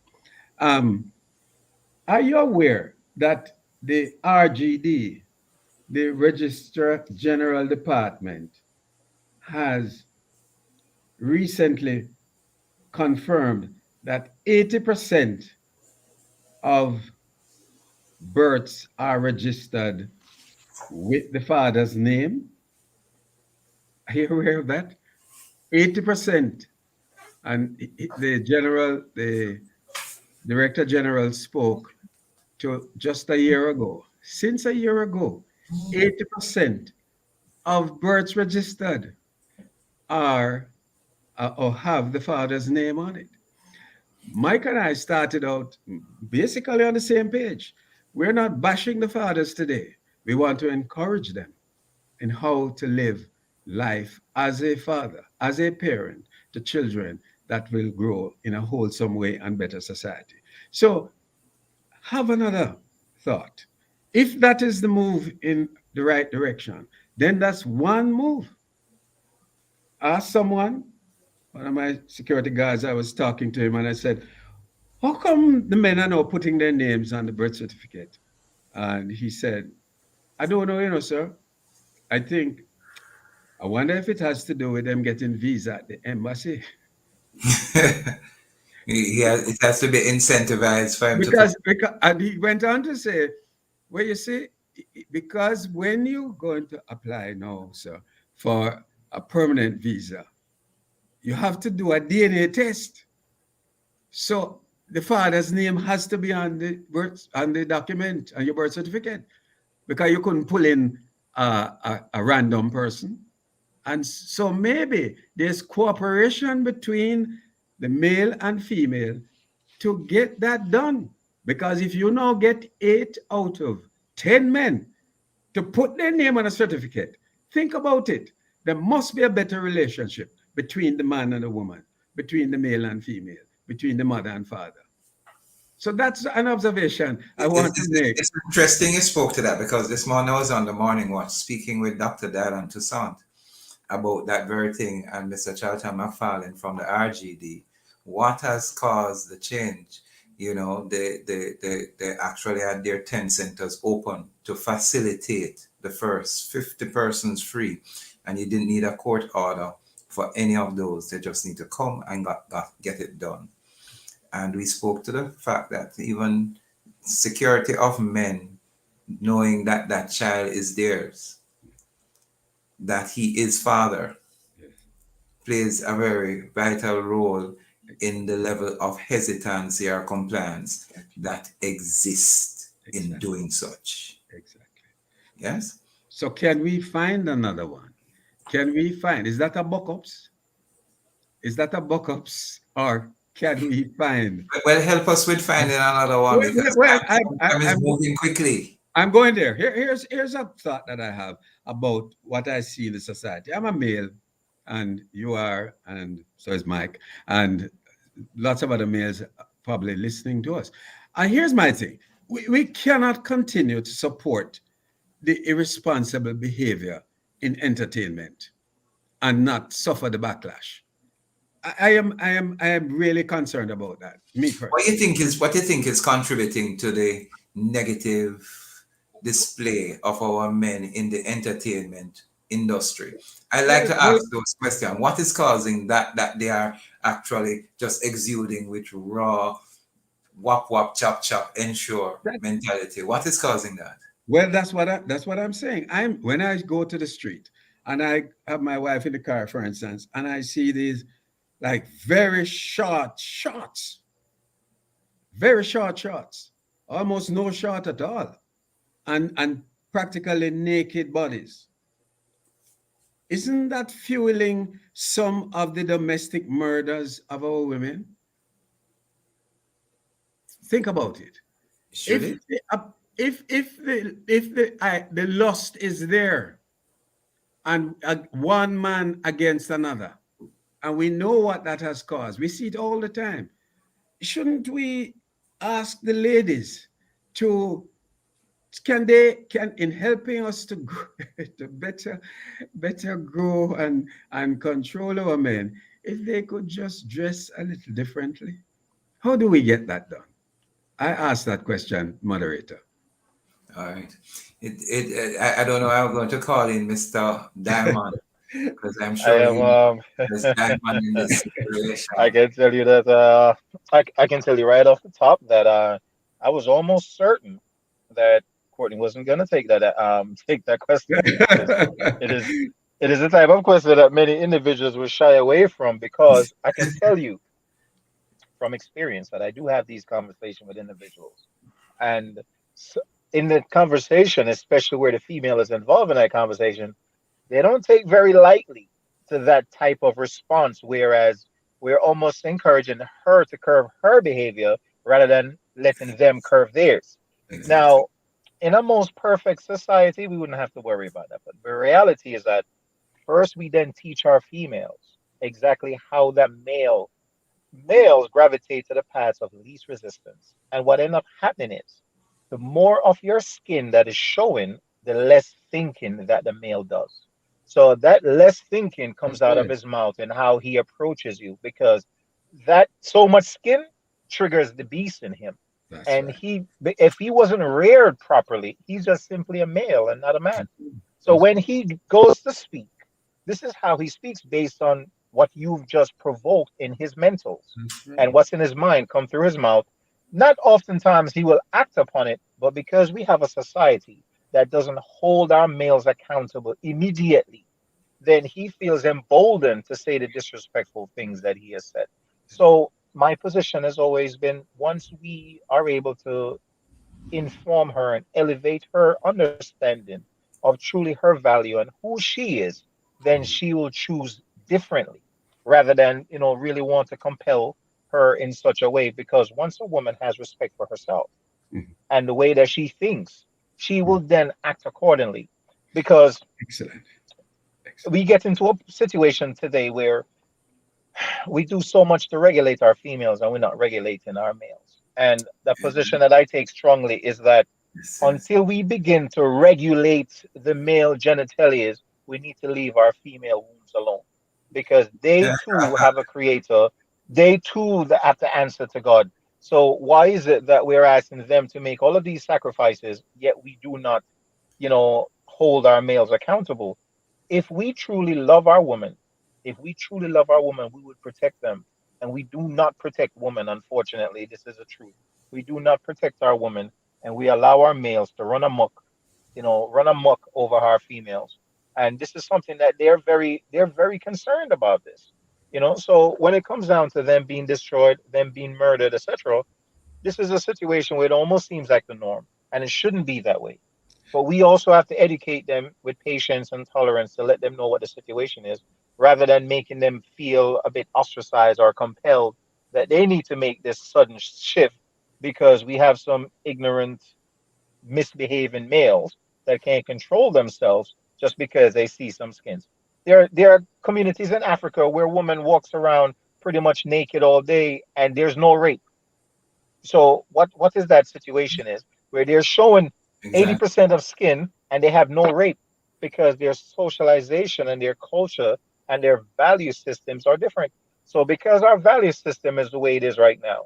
S6: Are you aware that the RGD, the Registrar General Department, has recently confirmed that 80% of births are registered with the father's name? Are you aware of that? 80%. And the Director General spoke to just a year ago. Since a year ago, 80% of births registered are or have the father's name on it. Mike and I started out basically on the same page. We're not bashing the fathers today. We want to encourage them in how to live life as a father, as a parent to children that will grow in a wholesome way and better society. So have another thought. If that is the move in the right direction, then that's one move. Ask someone, one of my security guards, I was talking to him and I said, how come the men are now putting their names on the birth certificate? And he said, I don't know, sir. I wonder if it has to do with them getting visa at the embassy.
S3: It has to be incentivized for him
S6: because and he went on to say, well, you see, because when you're going to apply now, sir, for a permanent visa, you have to do a DNA test. So the father's name has to be on the document, on your birth certificate, because you couldn't pull in a random person. And so maybe there's cooperation between the male and female to get that done. Because if you now get 8 out of 10 men to put their name on a certificate, think about it. There must be a better relationship between the man and the woman, between the male and female, between the mother and father. So that's an observation I want to make.
S3: It's interesting you spoke to that, because this morning I was on the morning watch speaking with Dr. Dylan Toussaint about that very thing, and Mr. Charlton McFarlane from the RGD what has caused the change. They actually had their 10 centers open to facilitate the first 50 persons free, and you didn't need a court order for any of those. They just need to come and get it done. And we spoke to the fact that even security of men, knowing that that child is theirs, that he is father, plays a very vital role in the level of hesitancy or compliance that exists in doing such.
S6: Exactly.
S3: Yes.
S6: So can we find another one? Is that a buck-ups? Is that a buck-ups, or can we find?
S3: Well, help us with finding another one, because time is moving quickly.
S6: I'm going there. Here's a thought that I have about what I see in the society. I'm a male, and you are, and so is Mike, and lots of other males probably listening to us. And here's my thing. We cannot continue to support the irresponsible behavior in entertainment and not suffer the backlash. I am really concerned about that. Me personally.
S3: What do you think is contributing to the negative display of our men in the entertainment industry? I like to ask those questions. What is causing that they are actually just exuding with raw whap whap chop chop ensure mentality? What is causing that?
S6: Well, that's what I'm saying. When I go to the street and I have my wife in the car, for instance, and I see these like very short shots, almost no shot at all, and practically naked bodies. Isn't that fueling some of the domestic murders of our women? Think about it. If the lust is there, and one man against another, and we know what that has caused, we see it all the time. Shouldn't we ask the ladies to can in helping us to better grow and control our men, if they could just dress a little differently? How do we get that done? I asked that question, moderator.
S3: All right. I don't know. I'm going to call in Mr. Diamond, because I'm sure there's Diamond in this situation.
S7: I can tell you that I can tell you right off the top that I was almost certain that Courtney wasn't going to take that question. It is the type of question that many individuals will shy away from, because I can tell you from experience that I do have these conversations with individuals, and in the conversation, especially where the female is involved in that conversation, they don't take very lightly to that type of response, whereas we're almost encouraging her to curb her behavior rather than letting them curb theirs. Exactly. Now, in a most perfect society, we wouldn't have to worry about that. But the reality is that first we then teach our females exactly how that males gravitate to the paths of least resistance. And what ends up happening is, the more of your skin that is showing, the less thinking that the male does. So that less thinking comes out of his mouth and how he approaches you, because that so much skin triggers the beast in him. And if he wasn't reared properly, he's just simply a male and not a man. So when he goes to speak, this is how he speaks, based on what you've just provoked in his mentals, and what's in his mind come through his mouth. Not oftentimes he will act upon it, but because we have a society that doesn't hold our males accountable immediately, then he feels emboldened to say the disrespectful things that he has said. So my position has always been, once we are able to inform her and elevate her understanding of truly her value and who she is, then she will choose differently, rather than, really want to compel her in such a way. Because once a woman has respect for herself and the way that she thinks, she will then act accordingly. Because we get into a situation today where we do so much to regulate our females and we're not regulating our males. And the position that I take strongly is that until we begin to regulate the male genitalia, we need to leave our female wombs alone, because they too have a creator They too have to answer to God. So why is it that we're asking them to make all of these sacrifices, yet we do not, hold our males accountable? If we truly love our women, if we truly love our women, we would protect them. And we do not protect women, unfortunately. This is the truth. We do not protect our women, and we allow our males to run amok over our females. And this is something that they're very concerned about this. So when it comes down to them being destroyed, them being murdered, etc., this is a situation where it almost seems like the norm, and it shouldn't be that way. But we also have to educate them with patience and tolerance to let them know what the situation is, rather than making them feel a bit ostracized or compelled that they need to make this sudden shift because we have some ignorant, misbehaving males that can't control themselves just because they see some skins. There are communities in Africa where woman walks around pretty much naked all day and there's no rape. So what is that situation is where they're showing
S3: Exactly.
S7: 80% of skin and they have no rape because their socialization and their culture and their value systems are different. So because our value system is the way it is right now,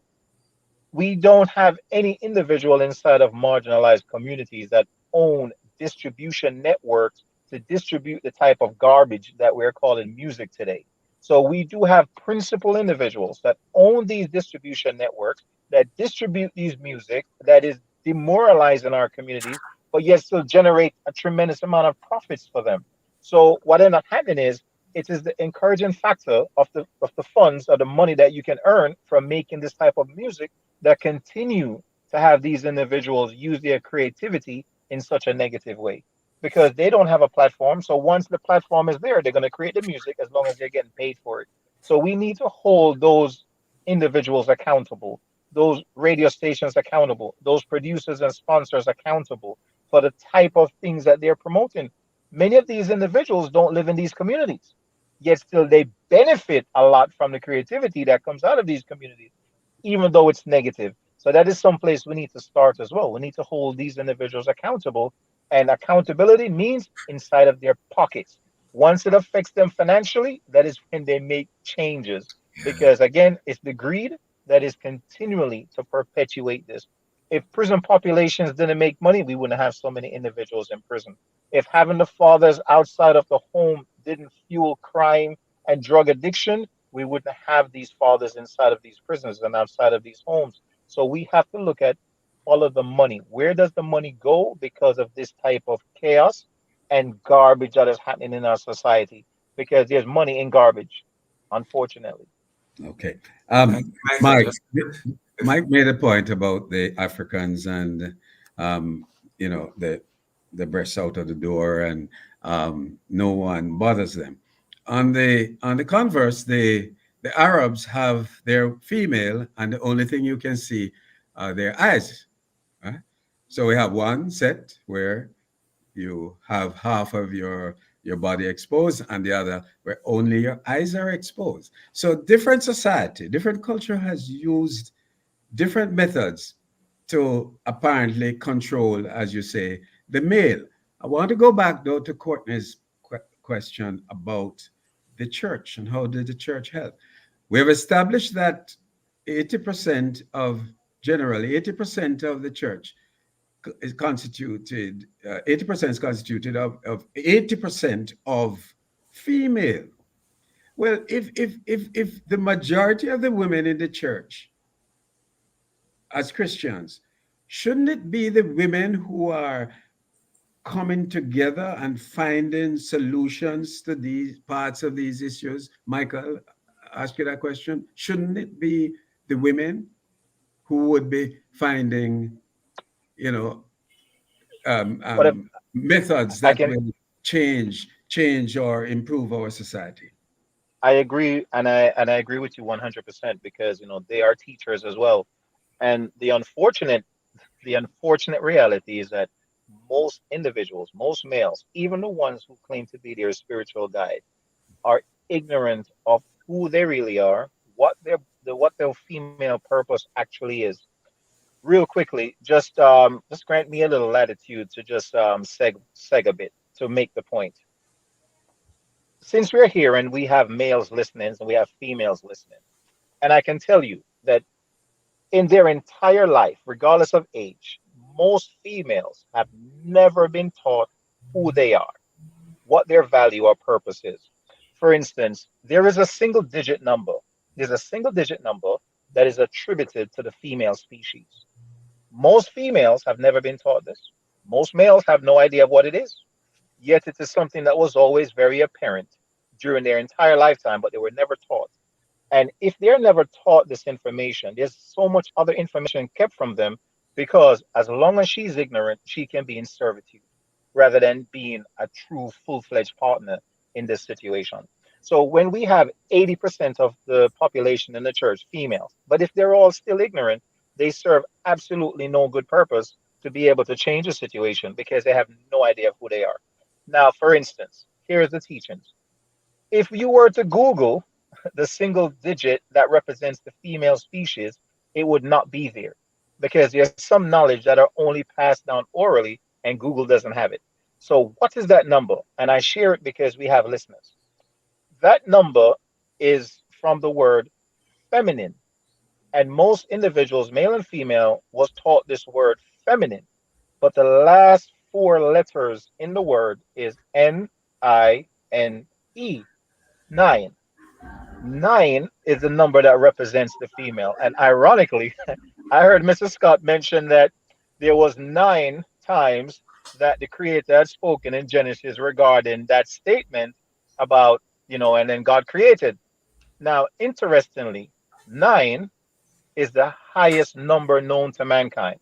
S7: we don't have any individual inside of marginalized communities that own distribution networks to distribute the type of garbage that we're calling music today. So we do have principal individuals that own these distribution networks that distribute these music that is demoralizing our communities, but yet still generate a tremendous amount of profits for them. So what ends up happening is it is the encouraging factor of the funds or the money that you can earn from making this type of music that continue to have these individuals use their creativity in such a negative way because they don't have a platform. So once the platform is there, they're going to create the music as long as they're getting paid for it. So we need to hold those individuals accountable, those radio stations accountable, those producers and sponsors accountable for the type of things that they're promoting. Many of these individuals don't live in these communities, yet still they benefit a lot from the creativity that comes out of these communities, even though it's negative. So that is someplace we need to start as well. We need to hold these individuals accountable, and accountability means inside of their pockets. Once it affects them financially, that is when they make changes. Because again, it's the greed that is continually to perpetuate this. If prison populations didn't make money, we wouldn't have so many individuals in prison. If having the fathers outside of the home didn't fuel crime and drug addiction, we wouldn't have these fathers inside of these prisons and outside of these homes. So we have to look at all of the money. Where does the money go because of this type of chaos and garbage that is happening in our society? Because there's money in garbage, unfortunately.
S6: Okay.
S3: Michael,
S6: Mike,
S3: just
S6: Mike made a point about the Africans and the breasts out of the door and no one bothers them. On the converse, the Arabs have their female, and the only thing you can see are their eyes. Right? So we have one set where you have half of your body exposed and the other where only your eyes are exposed. So different society, different culture has used different methods to apparently control, as you say, the male. I want to go back though to Courtney's question about the church and how did the church help. We have established that 80% of generally 80% of the church is constituted 80% is constituted of 80% of female. Well, if the majority of the women in the church as Christians, shouldn't it be the women who are coming together and finding solutions to these parts of these issues? Michael, ask you that question. Shouldn't it be the women who would be finding, you know,
S7: But if
S6: methods
S7: I
S6: that
S7: can,
S6: will change or improve our society?
S7: I agree, and I agree with you 100% because they are teachers as well. And the unfortunate reality is that most individuals, most males, even the ones who claim to be their spiritual guide, are ignorant of who they really are, what their female purpose actually is. Real quickly, just grant me a little latitude to just seg a bit to make the point. Since we're here and we have males listening and we have females listening, And I can tell you that in their entire life, regardless of age, most females have never been taught who they are, what their value or purpose is. For instance, there is a single digit number. There's a single digit number that is attributed to the female species. Most females have never been taught this. Most males have no idea what it is. Yet it is something that was always very apparent during their entire lifetime, but they were never taught. And if they're never taught this information, there's so much other information kept from them because as long as she's ignorant, she can be in servitude rather than being a true full-fledged partner in this situation. So when we have 80% of the population in the church females, but if they're all still ignorant, they serve absolutely no good purpose to be able to change the situation because they have no idea of who they are. Now, for instance, here's the teachings. If you were to Google the single digit that represents the female species, it would not be there because there's some knowledge that are only passed down orally and Google doesn't have it. So what is that number? And I share it because we have listeners. That number is from the word feminine. And most individuals, male and female, was taught this word feminine. But the last four letters in the word is Nine, 9. 9 is the number that represents the female. And ironically, I heard Mrs. Scott mention that there was 9 times that the Creator had spoken in Genesis regarding that statement about, and then God created. Now, interestingly, 9 is the highest number known to mankind.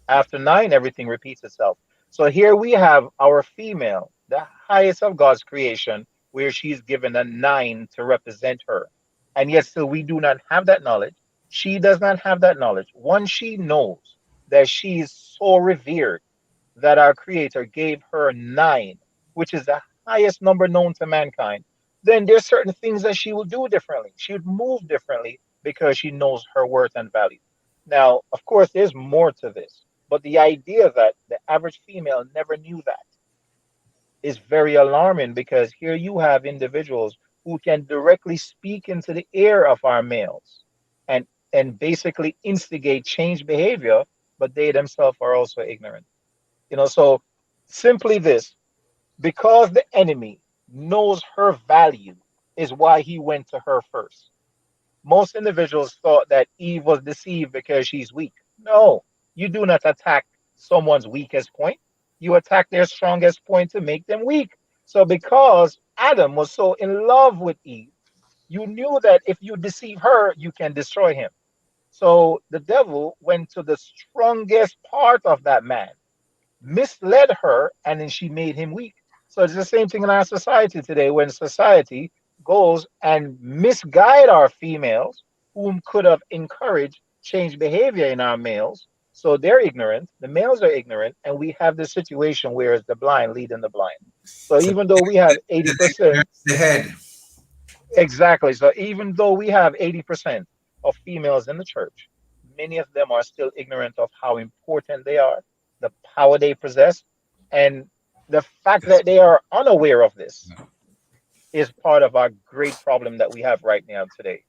S7: After 9, everything repeats itself. So here we have our female, the highest of God's creation, where she's given a 9 to represent her. And yet still we do not have that knowledge. She does not have that knowledge. Once she knows that she is so revered that our Creator gave her 9, which is the highest number known to mankind, then there's certain things that she will do differently. She would move differently because she knows her worth and value. Now, of course, there's more to this, but the idea that the average female never knew that is very alarming because here you have individuals who can directly speak into the ear of our males and basically instigate change behavior, but they themselves are also ignorant. So simply this, because the enemy knows her value is why he went to her first. Most individuals thought that Eve was deceived because she's weak. No, you do not attack someone's weakest point. You attack their strongest point to make them weak. So because Adam was so in love with Eve, you knew that if you deceive her, you can destroy him. So the devil went to the strongest part of that man, misled her, and then she made him weak. So it's the same thing in our society today when society goes and misguide our females whom could have encouraged change behavior in our males. So they're ignorant, the males are ignorant, and we have this situation where it's the blind leading the blind. So even though we have 80%,
S3: the head.
S7: Exactly. So even though we have 80% of females in the church, many of them are still ignorant of how important they are, the power they possess, and the fact that they are unaware of this is part of our great problem that we have right now today.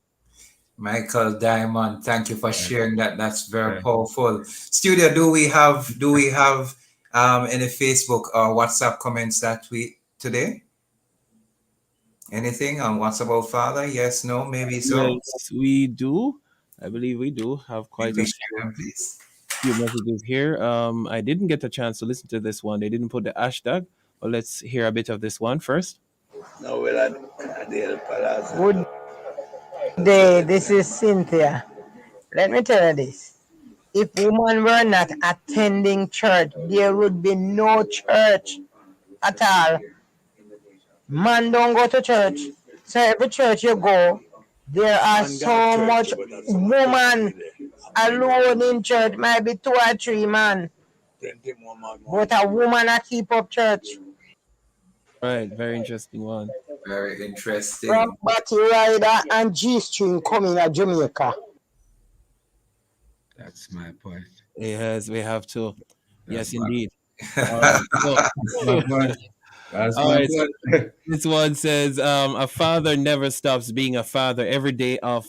S3: Michael Diamond, thank you for sharing that. That's very powerful. Studio, do we have any Facebook or WhatsApp comments that we today? Anything on what's about Father? Yes, no, maybe so.
S2: Yes, we do. I believe we do have quite a few messages here. I didn't get a chance to listen to this one. They didn't put the hashtag, but let's hear a bit of this one first.
S1: No, well, Good day, this is Cynthia. Let me tell you this. If women were not attending church, there would be no church at all. Man don't go to church. So every church you go, there are so much women alone in church, might be 2 or 3 men. But a woman a keep up church.
S2: Right, very interesting one.
S3: Very interesting.
S1: From Batty Rider and G-String coming to Jamaica.
S6: That's my point.
S2: Yes, we have to.
S6: That's
S2: Yes, indeed.
S6: That's my point. That's my point.
S2: This one says, a father never stops being a father. Every day of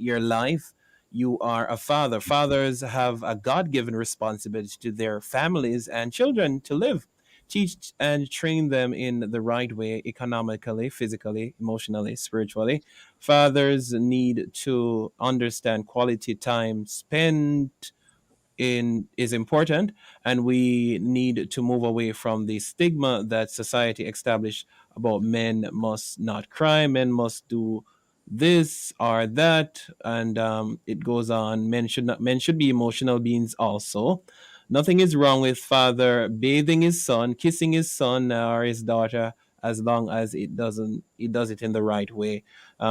S2: your life, you are a father. Fathers have a God given responsibility to their families and children to live. Teach and train them in the right way, economically, physically, emotionally, spiritually. Fathers need to understand quality time spent in is important, and we need to move away from the stigma that society established about men must not cry, men must do this or that, and it goes on. Men should be emotional beings also. Nothing is wrong with father bathing his son, kissing his son or his daughter, as long as he does it in the right way.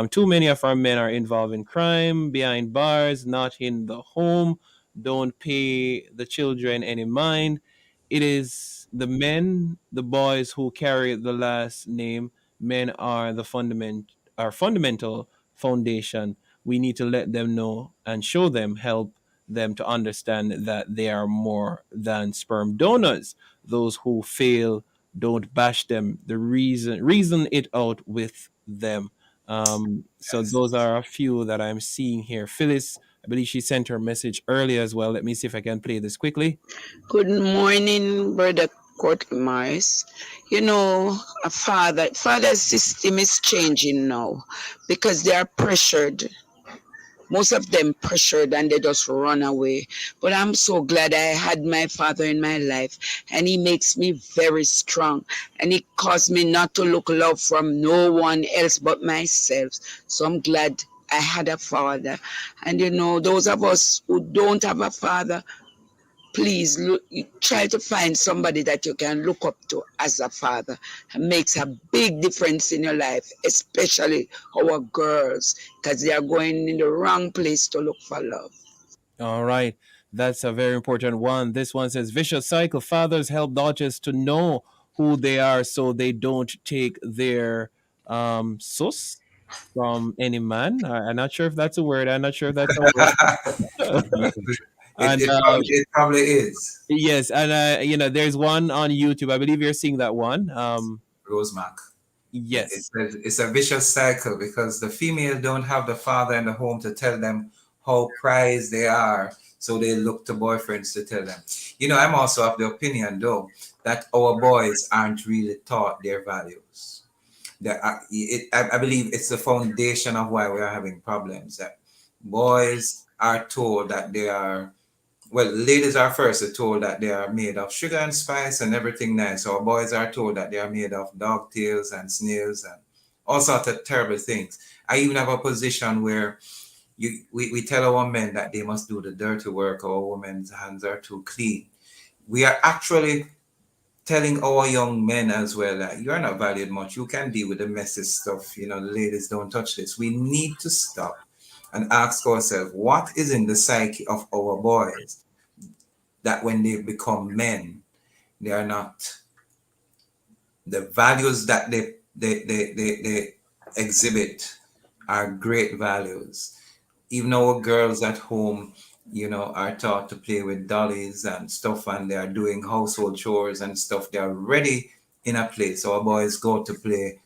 S2: Too many of our men are involved in crime behind bars, not in the home, don't pay the children any mind. It is the men, the boys who carry the last name. Men are the fundamental foundation. We need to let them know and show them, help them to understand that they are more than sperm donors. Those who fail, don't bash them. The reason it out with them. So those are a few that I'm seeing here. Phyllis, I believe she sent her message earlier as well. Let me see if I can play this quickly.
S4: Good morning, Brother Courtney Morris. You know, father's system is changing now because they are pressured. Most of them pressured and they just run away. But I'm so glad I had my father in my life, and he makes me very strong, and he caused me not to look love from no one else but myself. So I'm glad I had a father. And you know, those of us who don't have a father, please try to find somebody that you can look up to as a father. It makes a big difference in your life, especially our girls, because they are going in the wrong place to look for love.
S2: All right. That's a very important one. This one says vicious cycle. Fathers help daughters to know who they are so they don't take their sus from any man. I'm not sure if that's a word. I'm not sure if that's a word. And
S3: it probably is.
S2: yes, and there's one on YouTube. I believe you're seeing that one.
S3: Rosemark.
S2: Yes.
S3: It's a vicious cycle because the female don't have the father in the home to tell them how prized they are, so they look to boyfriends to tell them. You know, I'm also of the opinion, though, that our boys aren't really taught their values. I believe it's the foundation of why we are having problems. That boys are told that they are, well, ladies are first told that they are made of sugar and spice and everything nice. Our boys are told that they are made of dog tails and snails and all sorts of terrible things. I even have a position where we tell our men that they must do the dirty work. Our women's hands are too clean. We are actually telling our young men as well that you're not valued much. You can deal with the messy stuff. You know, the ladies don't touch this. We need to stop and ask ourselves, what is in the psyche of our boys that when they become men, they are not, the values that they exhibit are great values. Even our girls at home, you know, are taught to play with dollies and stuff, and they are doing household chores and stuff. They are ready in a place. Our boys go to play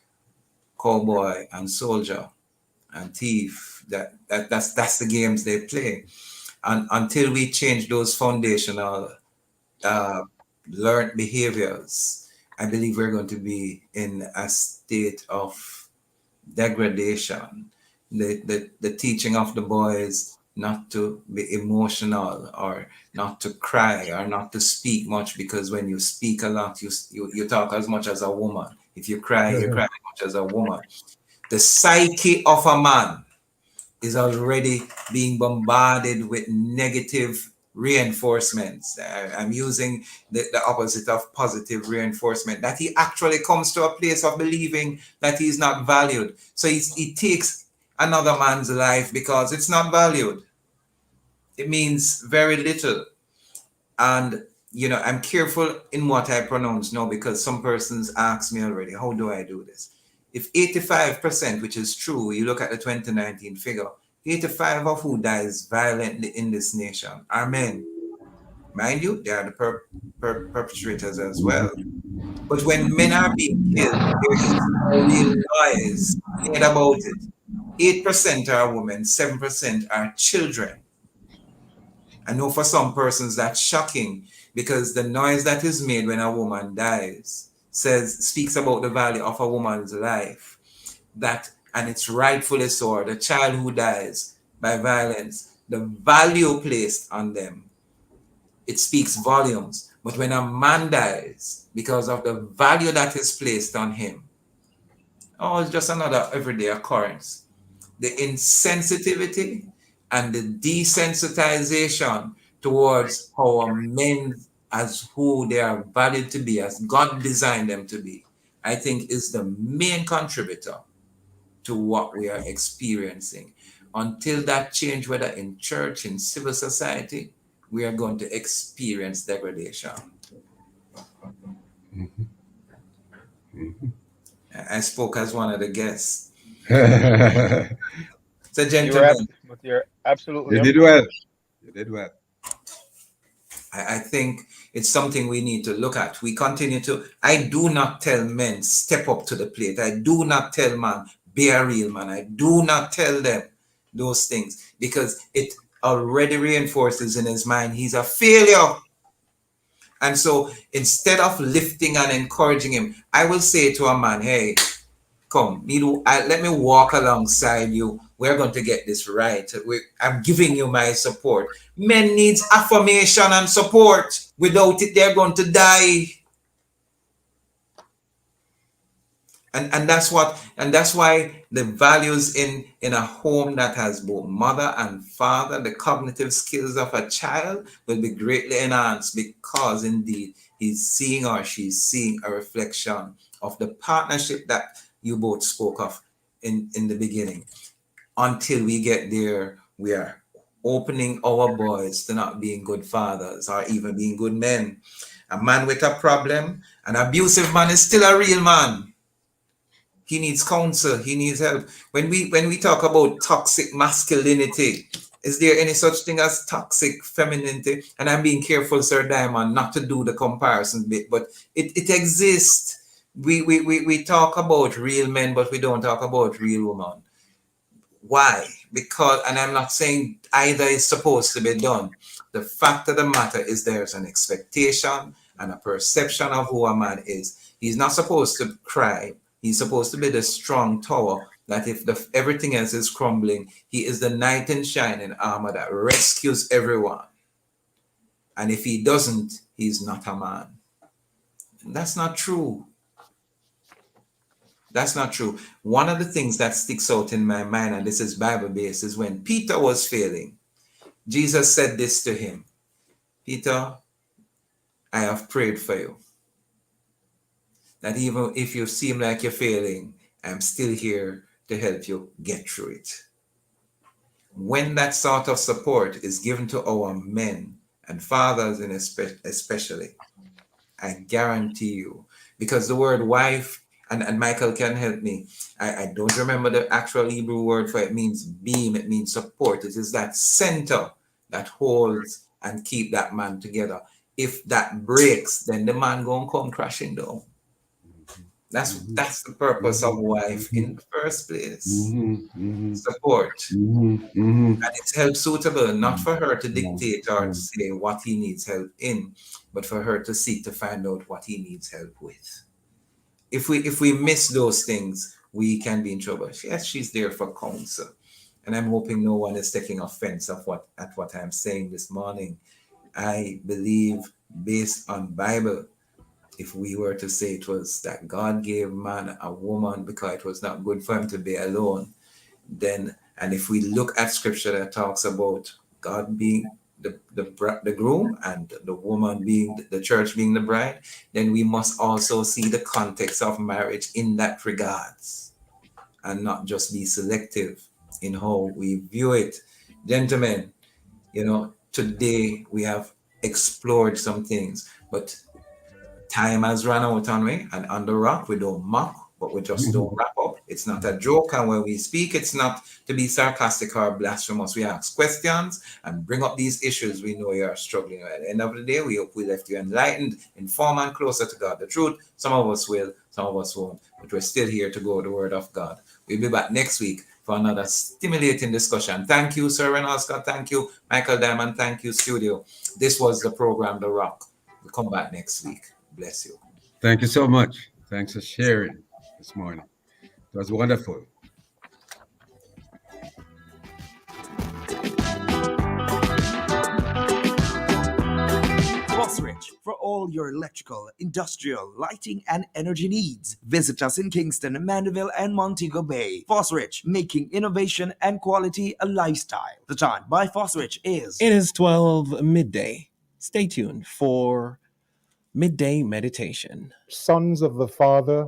S3: cowboy and soldier and thief. That's the games they play. And until we change those foundational learned behaviors, I believe we're going to be in a state of degradation. The teaching of the boys not to be emotional or not to cry or not to speak much, because when you speak a lot, you talk as much as a woman. If you cry, you cry as much as a woman. The psyche of a man is already being bombarded with negative reinforcements. I'm using the opposite of positive reinforcement, that he actually comes to a place of believing that he's not valued. So he takes another man's life because it's not valued. It means very little. And, you know, I'm careful in what I pronounce now, because some persons ask me already, how do I do this? If 85%, which is true, you look at the 2019 figure, 85 of who dies violently in this nation are men. Mind you, they are the perpetrators as well. But when men are being killed, there is no real noise made about it. 8% are women, 7% are children. I know for some persons that's shocking, because the noise that is made when a woman dies speaks about the value of a woman's life. And it's rightfully so. The child who dies by violence, the value placed on them, it speaks volumes. But when a man dies because of the value that is placed on him, it's just another everyday occurrence. The insensitivity and the desensitization towards how men, as who they are valued to be, as God designed them to be, I think is the main contributor to what we are experiencing. Until that change, whether in church, in civil society, we are going to experience degradation. I spoke as one of the guests. So, gentlemen,
S7: You're absolutely
S6: You did well. You did well.
S3: I think it's something we need to look at. We continue to, I do not tell men, step up to the plate. I do not tell man, be a real man. I do not tell them those things, because it already reinforces in his mind he's a failure. And so instead of lifting and encouraging him, I will say to a man, hey, come, let me walk alongside you. We're going to get this right. I'm giving you my support. Men needs affirmation and support. Without it, they're going to die. And that's why the values in a home that has both mother and father, the cognitive skills of a child will be greatly enhanced, because indeed he's seeing or she's seeing a reflection of the partnership that you both spoke of in the beginning. Until we get there, we are opening our boys to not being good fathers or even being good men. A man with a problem, an abusive man, is still a real man. He needs counsel. He needs help. When we talk about toxic masculinity, is there any such thing as toxic femininity? And I'm being careful, Sir Diamond, not to do the comparison bit, but it exists. We talk about real men, but we don't talk about real women. Why? Because, and I'm not saying either is supposed to be done. The fact of the matter is there's an expectation and a perception of who a man is. He's not supposed to cry. He's supposed to be the strong tower that if everything else is crumbling, he is the knight in shining armor that rescues everyone. And if he doesn't, he's not a man. And that's not true. That's not true. One of the things that sticks out in my mind, and this is Bible-based, is when Peter was failing, Jesus said this to him: Peter, I have prayed for you, that even if you seem like you're failing, I'm still here to help you get through it. When that sort of support is given to our men and fathers, and especially, I guarantee you, because the word wife, and Michael can help me, I don't remember the actual Hebrew word for it. Means beam, it means support. It is that center that holds and keep that man together. If that breaks, then the man gonna come crashing down. That's the purpose of wife in the first place. Support. And it's help suitable, not for her to dictate or to say what he needs help in, but for her to seek to find out what he needs help with. If we miss those things, we can be in trouble. Yes, she's there for counsel. And I'm hoping no one is taking offense at what I'm saying this morning. I believe, based on Bible, if we were to say it was that God gave man a woman because it was not good for him to be alone, then, and if we look at scripture that talks about God being the groom and the woman being the church being the bride, then we must also see the context of marriage in that regards, and not just be selective in how we view it. Gentlemen, today we have explored some things, but time has run out on me, and on the rock we don't mock, but we just don't wrap up. It's not a joke, and when we speak, it's not to be sarcastic or blasphemous. We ask questions and bring up these issues we know you are struggling with. At the end of the day, we hope we left you enlightened, informed, and closer to God. The truth, some of us will, Some of us won't, but we're still here to go with the word of God. We'll be back next week for another stimulating discussion. Thank you, Sir Renan Scott. Thank you, Michael Diamond. Thank you, studio. This was the program, The Rock. We'll come back next week. Bless you.
S6: Thank you so much. Thanks for sharing this morning. It was wonderful.
S9: Fosrich for all your electrical, industrial, lighting, and energy needs. Visit us in Kingston, Mandeville, and Montego Bay. Fosrich, making innovation and quality a lifestyle. The time by Fosrich is...
S2: It is 12 midday. Stay tuned for Midday Meditation.
S22: Sons of the Father,